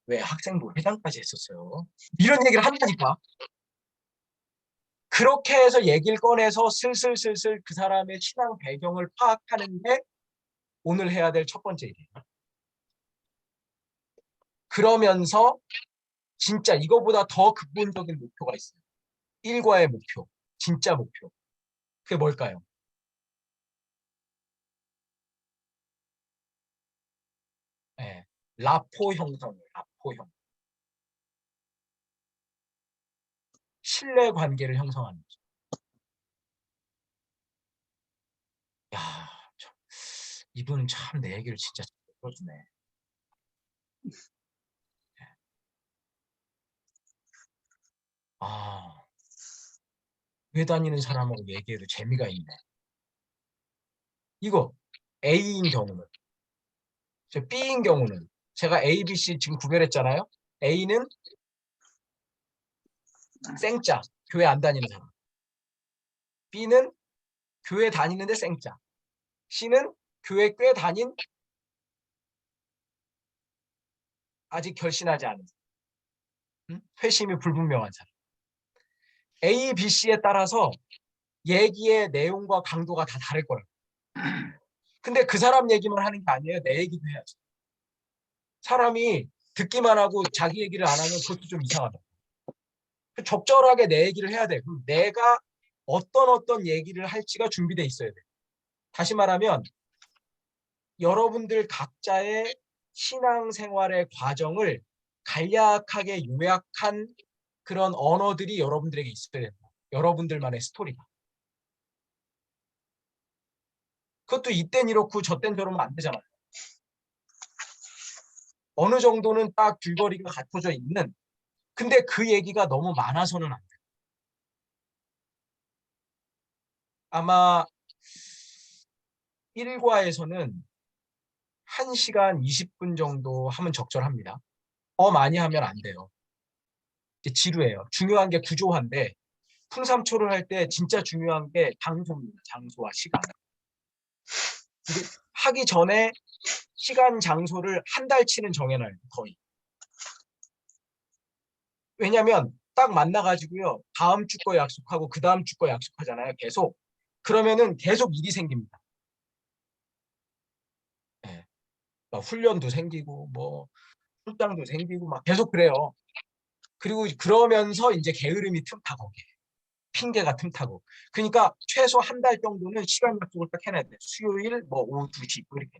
S2: 왜 학생부 회장까지 했었어요. 이런 얘기를 한다니까. 그렇게 해서 얘기를 꺼내서 슬슬 그 사람의 신앙 배경을 파악하는 게 오늘 해야 될 첫 번째 일이에요. 그러면서 진짜 이거보다 더 근본적인 목표가 있어요. 일과의 목표, 진짜 목표. 그게 뭘까요? 네. 라포 형성이에요. 라포 형. 신뢰 관계를 형성하는 거죠. 야, 이분은 참 내 얘기를 진짜 잘 들어주네. 아, 교회 다니는 사람하고 얘기해도 재미가 있네. 이거 A인 경우는. B인 경우는 제가 A, B, C 지금 구별했잖아요. A는 생짜, 교회 안 다니는 사람. B는 교회 다니는데 생짜. C는 교회 꽤 다닌 아직 결신하지 않은 사람. 회심이 불분명한 사람. A, B, C에 따라서 얘기의 내용과 강도가 다 다를 거예요. 근데 그 사람 얘기만 하는 게 아니에요. 내 얘기도 해야지. 사람이 듣기만 하고 자기 얘기를 안 하면 그것도 좀 이상하다. 적절하게 내 얘기를 해야 돼. 그럼 내가 어떤 얘기를 할지가 준비돼 있어야 돼. 다시 말하면 여러분들 각자의 신앙생활의 과정을 간략하게 요약한 그런 언어들이 여러분들에게 있어야 된다. 여러분들만의 스토리가. 그것도 이땐 이렇고 저땐 저러면 안 되잖아요. 어느 정도는 딱 줄거리가 갖춰져 있는, 근데 그 얘기가 너무 많아서는 안 돼요. 아마 1과에서는 1시간 20분 정도 하면 적절합니다. 더 많이 하면 안 돼요. 이제 지루해요. 중요한 게 구조화인데 풍삼초를 할 때 진짜 중요한 게 장소입니다. 장소와 시간. 이게 하기 전에 시간, 장소를 한 달치는 정해놔요. 거의. 왜냐면 딱 만나가지고요. 다음 주 거 약속하고 그 다음 주 거 약속하잖아요. 계속. 그러면은 계속 일이 생깁니다. 네. 막 훈련도 생기고 뭐 출장도 생기고 막 계속 그래요. 그리고 그러면서 이제 게으름이 틈타고 핑계가 틈타고. 그러니까 최소 한 달 정도는 시간 약속을 딱 해놔야 돼요. 수요일 뭐 오후 2시 뭐 이렇게.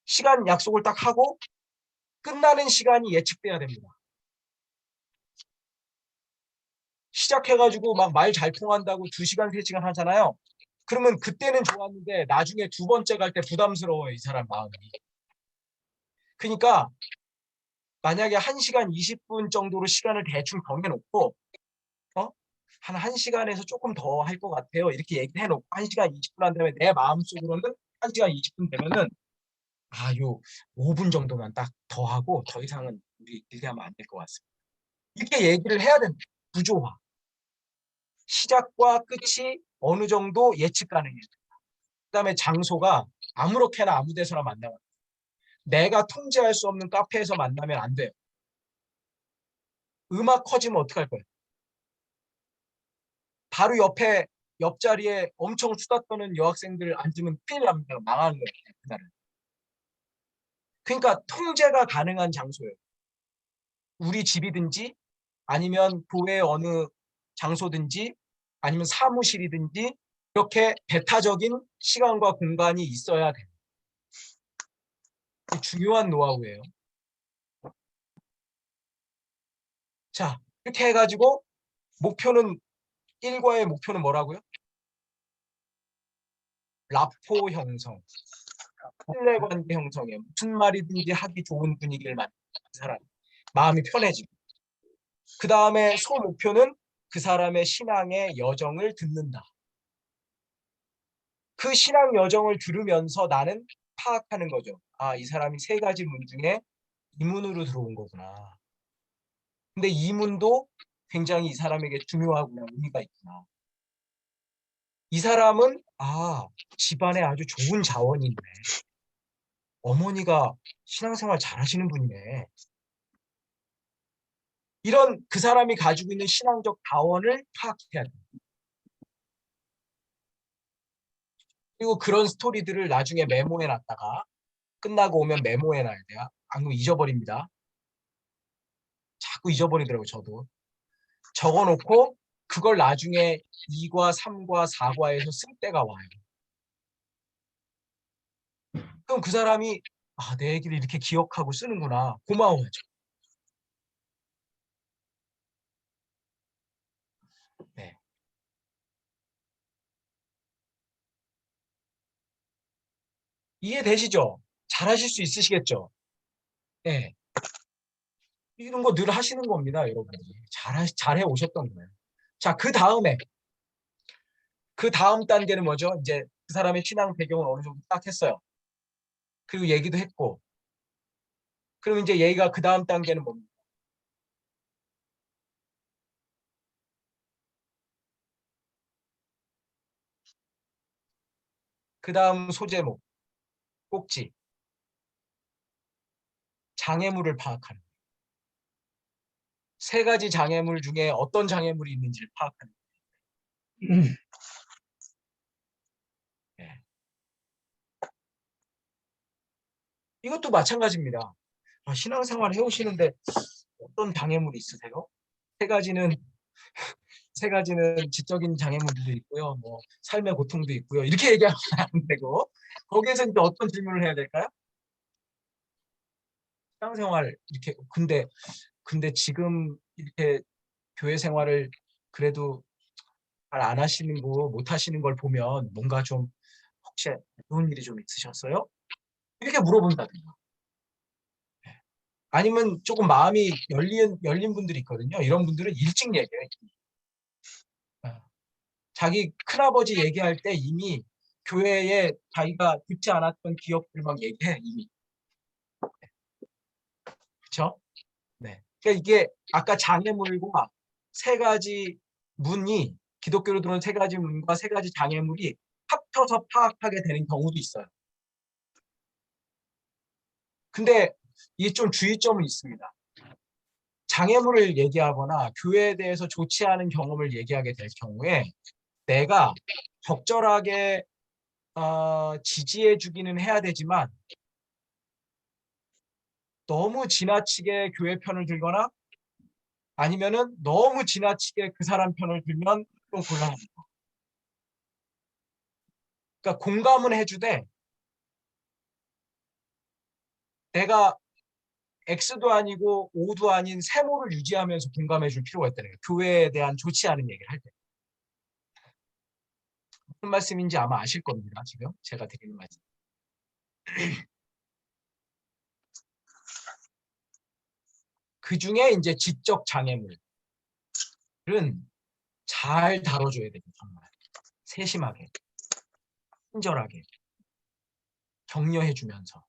S2: 시간 약속을 딱 하고 끝나는 시간이 예측돼야 됩니다. 시작해가지고 막 말 잘 통한다고 2시간, 3시간 하잖아요. 그러면 그때는 좋았는데 나중에 두 번째 갈 때 부담스러워요. 이 사람 마음이. 그러니까 만약에 1시간 20분 정도로 시간을 대충 정해놓고 한 1시간에서 조금 더 할 것 같아요. 이렇게 얘기를 해놓고 1시간 20분 한 다음에 내 마음속으로는 1시간 20분 되면은 요 5분 정도만 딱 더 하고 더 이상은 우리 길게 하면 안 될 것 같습니다. 이렇게 얘기를 해야 됩니다. 구조화. 시작과 끝이 어느 정도 예측 가능해요. 그다음에 장소가 아무렇게나 아무 데서나 만나면 내가 통제할 수 없는 카페에서 만나면 안 돼요. 음악 커지면 어떡할 거예요? 바로 옆자리에 엄청 수다 떠는 여학생들 앉으면 큰일 납니다. 망하는 거예요. 그날은. 그러니까 통제가 가능한 장소예요. 우리 집이든지 아니면 교회 어느 장소든지 아니면 사무실이든지 이렇게 배타적인 시간과 공간이 있어야 돼요. 중요한 노하우예요. 자, 이렇게 해가지고 목표는 1과의 목표는 뭐라고요? 라포 형성, 신뢰관계 형성이에요. 무슨 말이든지 하기 좋은 분위기를 만드는 사람, 마음이 편해지고. 그 다음에 소목표는 그 사람의 신앙의 여정을 듣는다. 그 신앙 여정을 들으면서 나는 파악하는 거죠. 아, 이 사람이 3가지 문 중에 이 문으로 들어온 거구나. 근데 이 문도 굉장히 이 사람에게 중요하구나, 의미가 있구나. 이 사람은 집안에 아주 좋은 자원이 있네. 어머니가 신앙생활 잘하시는 분이네. 이런 그 사람이 가지고 있는 신앙적 자원을 파악해야 돼. 그리고 그런 스토리들을 나중에 메모해 놨다가 끝나고 오면 메모해 놔야 돼요. 안 그러면 잊어버립니다. 자꾸 잊어버리더라고요, 저도. 적어놓고 그걸 나중에 2과, 3과, 4과에서 쓸 때가 와요. 그럼 그 사람이 내 얘기를 이렇게 기억하고 쓰는구나. 고마워하죠. 네. 이해되시죠? 잘하실 수 있으시겠죠? 네. 이런 거 늘 하시는 겁니다, 여러분이. 잘해 오셨던 거예요. 자, 그 다음 단계는 뭐죠? 이제 그 사람의 신앙 배경을 어느 정도 파악했어요. 그리고 얘기도 했고. 그럼 이제 얘기가 그 다음 단계는 뭡니까? 그 다음 소제목, 꼭지, 장애물을 파악하는. 세 가지 장애물 중에 어떤 장애물이 있는지를 파악하는. 예. 이것도 마찬가지입니다. 신앙생활 해오시는데 어떤 장애물이 있으세요? 세 가지는 세 가지는 지적인 장애물도 있고요. 뭐 삶의 고통도 있고요. 이렇게 얘기하면 안 되고 거기에서 이제 어떤 질문을 해야 될까요? 신앙생활 이렇게 근데 지금 이렇게 교회 생활을 그래도 잘 안 하시는 거 못 하시는 걸 보면 뭔가 좀 혹시 좋은 일이 좀 있으셨어요? 이렇게 물어본다든가. 아니면 조금 마음이 열린 분들이 있거든요. 이런 분들은 일찍 얘기해요. 어. 자기 큰아버지 얘기할 때 이미 교회에 자기가 듣지 않았던 기억들 막 얘기해 이미. 그렇죠? 네. 그러니까 이게 아까 장애물과 세 가지 문이 기독교로 들어온 세 가지 문과 세 가지 장애물이 합쳐서 파악하게 되는 경우도 있어요. 근데 이게 좀 주의점은 있습니다. 장애물을 얘기하거나 교회에 대해서 좋지 않은 경험을 얘기하게 될 경우에 내가 적절하게 지지해 주기는 해야 되지만 너무 지나치게 교회 편을 들거나 아니면은 너무 지나치게 그 사람 편을 들면 좀 곤란합니다. 그러니까 공감은 해주되 내가 X도 아니고 O도 아닌 세모를 유지하면서 공감해 줄 필요가 있다는 거예요. 교회에 대한 좋지 않은 얘기를 할 때. 무슨 말씀인지 아마 아실 겁니다. 지금 제가 드리는 말씀. 그 중에 이제 지적 장애물은 잘 다뤄줘야 돼요. 정말 세심하게, 친절하게 격려해주면서.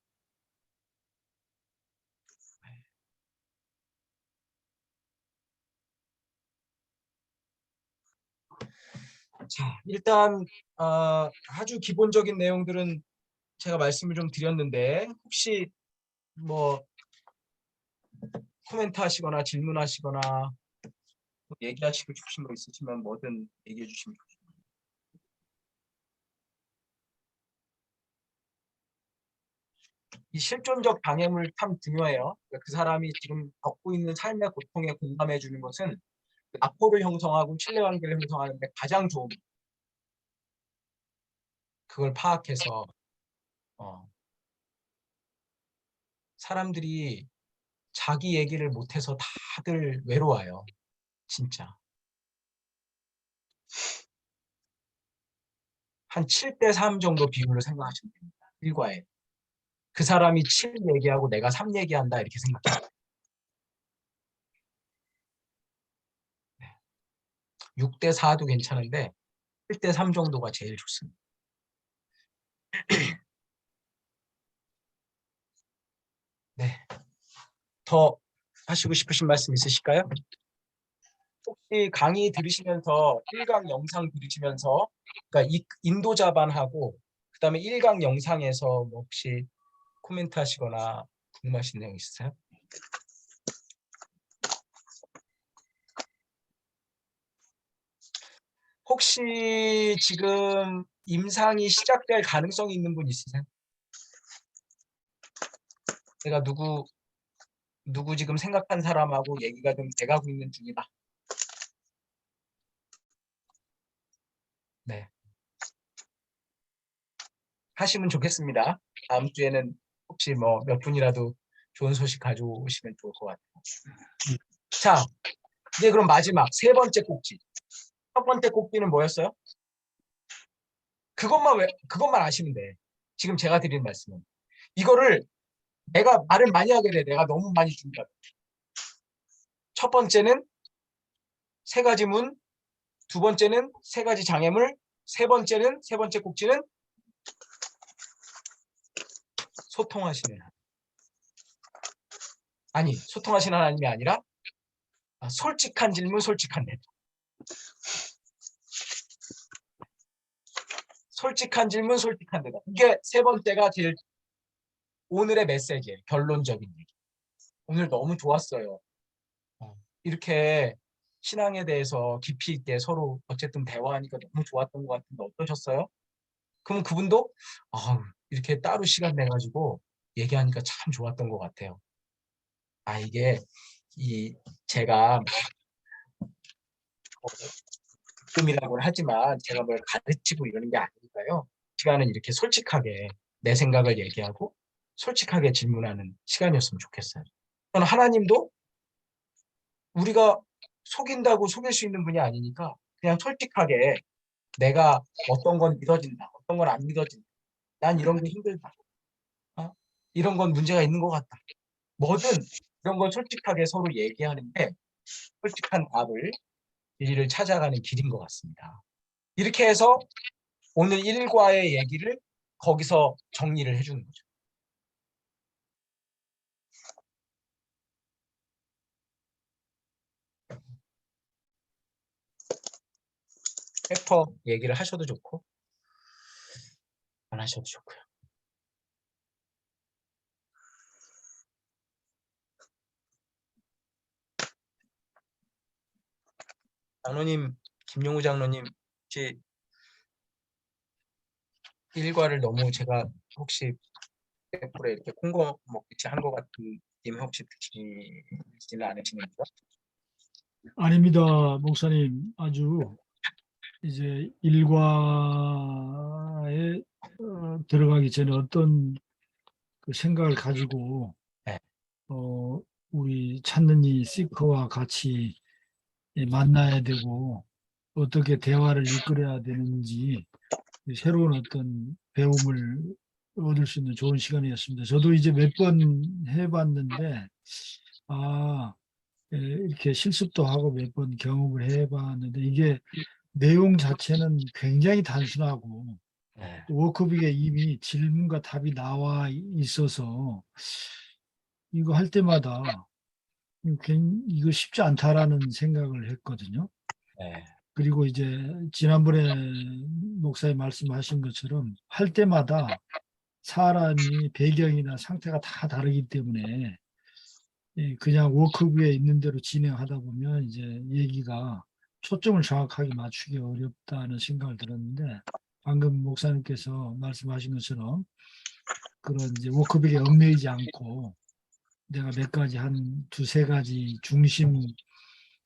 S2: 자, 일단 아주 기본적인 내용들은 제가 말씀을 좀 드렸는데 혹시 뭐 코멘트 하시거나 질문하시거나 뭐 얘기하시고 싶으신 거 있으시면 뭐든 얘기해 주시면 좋겠습니다. 이 실존적 장애물 참 중요해요. 그러니까 그 사람이 지금 겪고 있는 삶의 고통에 공감해 주는 것은 라포를 형성하고 신뢰관계를 형성하는 데 가장 좋은 그걸 파악해서 어, 사람들이 자기 얘기를 못해서 다들 외로워요. 진짜. 한 7대 3 정도 비율로 생각하시면 됩니다. 일과에. 그 사람이 7 얘기하고 내가 3 얘기한다 이렇게 생각해요. 6대 4도 괜찮은데 7대 3 정도가 제일 좋습니다. 네. 더 하시고 싶으신 말씀 있으실까요? 혹시 강의 들으시면서 1강 영상 들으시면서 그러니까 인도자반하고 그다음에 1강 영상에서 뭐 혹시 코멘트 하시거나 궁금하신 내용 있으세요? 혹시 지금 임상이 시작될 가능성이 있는 분 있으세요? 제가 누구 지금 생각한 사람하고 얘기가 좀 돼가고 있는 중이다. 네. 하시면 좋겠습니다. 다음 주에는 혹시 뭐 몇 분이라도 좋은 소식 가져오시면 좋을 것 같아요. 자, 이제 그럼 마지막 세 번째 꼭지. 첫 번째 꼭지는 뭐였어요? 그것만 아시면 돼. 지금 제가 드린 말씀은. 이거를 내가 말을 많이 하게 돼. 내가 너무 많이 준다. 첫 번째는 세 가지 문, 두 번째는 세 가지 장애물, 세 번째 꼭지는 소통하시는 하나님. 아니, 소통하시는 하나님이 아니라 솔직한 질문, 솔직한 대답. 솔직한 질문, 솔직한 대답. 이게 세 번째가 제일 오늘의 메시지예요. 결론적인 얘기. 오늘 너무 좋았어요. 이렇게 신앙에 대해서 깊이 있게 서로 어쨌든 대화하니까 너무 좋았던 것 같은데 어떠셨어요? 그럼 그분도 이렇게 따로 시간 내가지고 얘기하니까 참 좋았던 것 같아요. 이게 제가 가끔이라고는 하지만 제가 뭘 가르치고 이러는 게 아니니까요. 시간은 이렇게 솔직하게 내 생각을 얘기하고 솔직하게 질문하는 시간이었으면 좋겠어요. 저는 하나님도 우리가 속인다고 속일 수 있는 분이 아니니까 그냥 솔직하게 내가 어떤 건 믿어진다, 어떤 건 안 믿어진다. 난 이런 게 힘들다. 이런 건 문제가 있는 것 같다. 뭐든 이런 건 솔직하게 서로 얘기하는데 솔직한 답을 진리를 찾아가는 길인 것 같습니다. 이렇게 해서 오늘 일과의 얘기를 거기서 정리를 해주는 거죠. 챕터 얘기를 하셔도 좋고 안 하셔도 좋고요. 장로님, 김용우 장로님, 혹시 일과를 너무 제가 혹시 에 이렇게 콩고 먹듯이 한 것 같은 님 혹시 드시지는 않으시는지요?
S3: 아닙니다, 목사님. 아주 이제 일과에 들어가기 전에 어떤 그 생각을 가지고
S2: 네.
S3: 우리 찾는 이 시커와 같이 만나야 되고 어떻게 대화를 이끌어야 되는지 새로운 어떤 배움을 얻을 수 있는 좋은 시간이었습니다. 저도 이제 몇 번 해봤는데 이렇게 실습도 하고 몇 번 경험을 해봤는데 이게 내용 자체는 굉장히 단순하고
S2: 네.
S3: 워크북에 이미 질문과 답이 나와 있어서 이거 할 때마다 이거 쉽지 않다라는 생각을 했거든요.
S2: 네.
S3: 그리고 이제 지난번에 목사님 말씀하신 것처럼 할 때마다 사람이 배경이나 상태가 다 다르기 때문에 그냥 워크북에 있는 대로 진행하다 보면 이제 얘기가 초점을 정확하게 맞추기 어렵다는 생각을 들었는데 방금 목사님께서 말씀하신 것처럼 그런 이제 워크북에 얽매이지 않고 내가 몇 가지 한 두세 가지 중심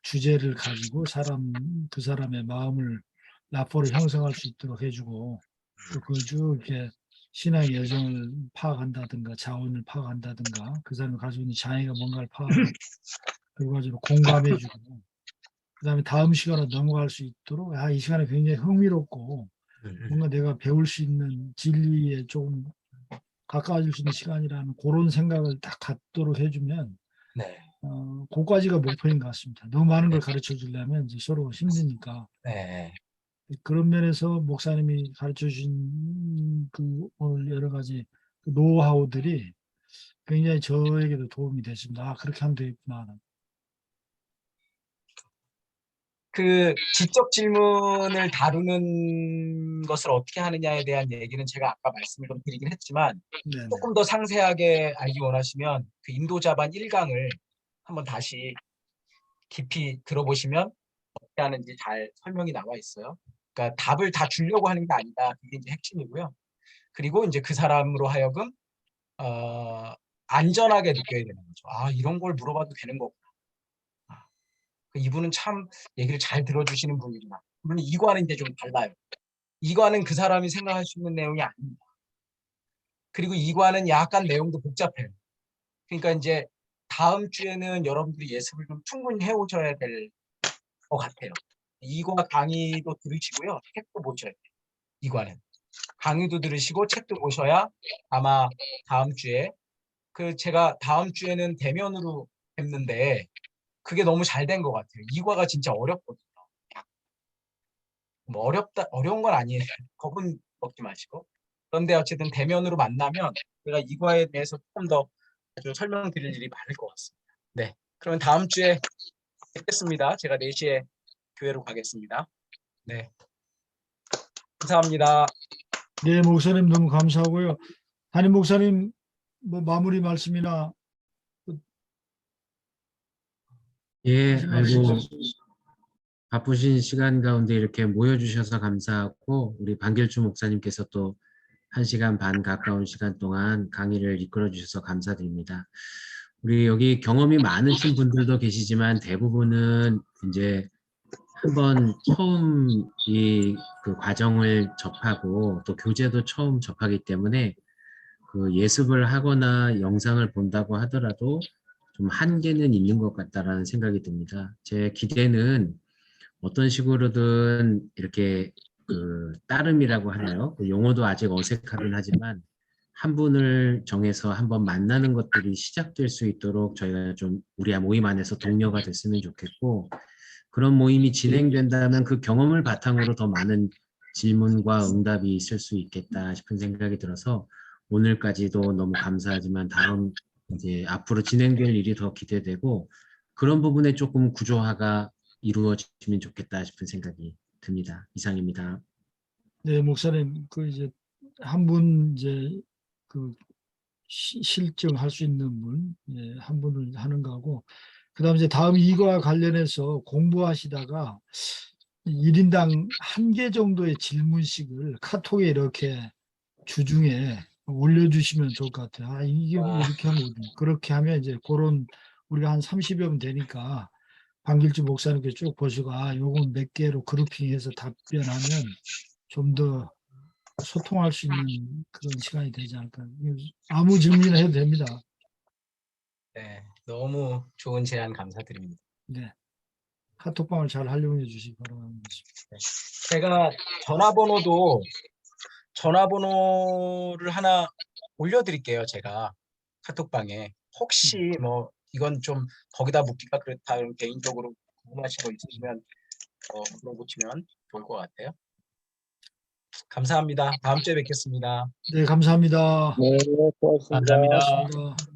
S3: 주제를 가지고 그 사람의 마음을 라포를 형성할 수 있도록 해주고 또 그걸 쭉 이렇게 신앙의 여정을 파악한다든가 자원을 파악한다든가 그 사람이 가지고 있는 장애가 뭔가를 파악하고 그거 가지고 공감해주고 그다음에 다음 시간으로 넘어갈 수 있도록 이 시간에 굉장히 흥미롭고 뭔가 내가 배울 수 있는 진리에 조금 가까워질 수 있는 시간이라는 그런 생각을 딱 갖도록 해주면
S2: 네.
S3: 그까지가 목표인 것 같습니다. 너무 많은
S2: 네.
S3: 걸 가르쳐 주려면 이제 서로 힘드니까.
S2: 네.
S3: 그런 면에서 목사님이 가르쳐 주신 그 오늘 여러 가지 그 노하우들이 굉장히 저에게도 도움이 됐습니다. 그렇게 하면 되겠구나.
S2: 그 지적 질문을 다루는 것을 어떻게 하느냐에 대한 얘기는 제가 아까 말씀을 좀 드리긴 했지만
S3: 네네.
S2: 조금 더 상세하게 알기 원하시면 그 인도자반 1강을 한번 다시 깊이 들어보시면 어떻게 하는지 잘 설명이 나와 있어요. 그러니까 답을 다 주려고 하는 게 아니다. 그게 이제 핵심이고요. 그리고 이제 그 사람으로 하여금 안전하게 느껴야 되는 거죠. 이런 걸 물어봐도 되는 거구나. 이분은 참 얘기를 잘 들어주시는 분이구나. 물론 이과는 이제 좀 달라요. 이과는 그 사람이 생각할 수 있는 내용이 아닙니다. 그리고 이과는 약간 내용도 복잡해요. 그러니까 이제 다음 주에는 여러분들이 예습을 좀 충분히 해오셔야 될 것 같아요. 이과 강의도 들으시고요. 책도 보셔야 돼요. 이과는. 강의도 들으시고 책도 보셔야 아마 다음 주에 제가 다음 주에는 대면으로 했는데 그게 너무 잘 된 것 같아요. 이과가 진짜 어렵거든요. 어려운 건 아니에요. 겁은 먹지 마시고. 그런데 어쨌든 대면으로 만나면 제가 이거에 대해서 조금 더 아주 설명드릴 일이 많을 것 같습니다. 네, 그러면 다음 주에 뵙겠습니다. 제가 4시에 교회로 가겠습니다. 네, 감사합니다.
S3: 네, 목사님 너무 감사하고요. 담임 목사님 뭐 마무리 말씀이나
S4: 예,
S3: 하신 말씀
S4: 아이고,
S3: 있으세요?
S4: 바쁘신 시간 가운데 이렇게 모여주셔서 감사하고, 우리 반길주 목사님께서 또 1시간 반 가까운 시간 동안 강의를 이끌어 주셔서 감사드립니다. 우리 여기 경험이 많으신 분들도 계시지만 대부분은 이제 한번 처음 그 과정을 접하고 또 교재도 처음 접하기 때문에 그 예습을 하거나 영상을 본다고 하더라도 좀 한계는 있는 것 같다라는 생각이 듭니다. 제 기대는 어떤 식으로든 이렇게 그 따름이라고 하나요? 그 용어도 아직 어색하긴 하지만 한 분을 정해서 한번 만나는 것들이 시작될 수 있도록 저희가 좀 우리 모임 안에서 독려가 됐으면 좋겠고, 그런 모임이 진행된다면 그 경험을 바탕으로 더 많은 질문과 응답이 있을 수 있겠다 싶은 생각이 들어서 오늘까지도 너무 감사하지만 다음 이제 앞으로 진행될 일이 더 기대되고 그런 부분에 조금 구조화가 이루어지면 좋겠다 싶은 생각이 듭니다. 이상입니다.
S3: 네, 목사님 그 이제 한 분 이제 그 실증할 수 있는 분, 예, 한 분을 하는 거고, 그다음 이제 다음 이거와 관련해서 공부하시다가 1인당 1개 정도의 질문씩을 카톡에 이렇게 주중에 올려주시면 좋을 것 같아요. 아, 이게 이렇게 하면 어디? 그렇게 하면 이제 그런 우리가 한 30여 명 되니까 반길주 목사님께 쭉 보시고 아, 요건 몇 개로 그룹핑해서 답변하면 좀 더 소통할 수 있는 그런 시간이 되지 않을까. 아무 질문이나 해도 됩니다.
S2: 네, 너무 좋은 제안 감사드립니다.
S3: 네. 카톡방을 잘 활용해 주시기 바랍니다.
S2: 제가 전화번호를 하나 올려드릴게요. 제가 카톡방에 혹시 뭐 이건 좀 거기다 묻기가 그렇다 개인적으로 궁금하신 거 있으시면 물어보시면 좋을 것 같아요. 감사합니다. 다음 주에 뵙겠습니다.
S3: 네, 감사합니다.
S5: 네, 고맙습니다.
S1: 감사합니다.
S3: 고맙습니다.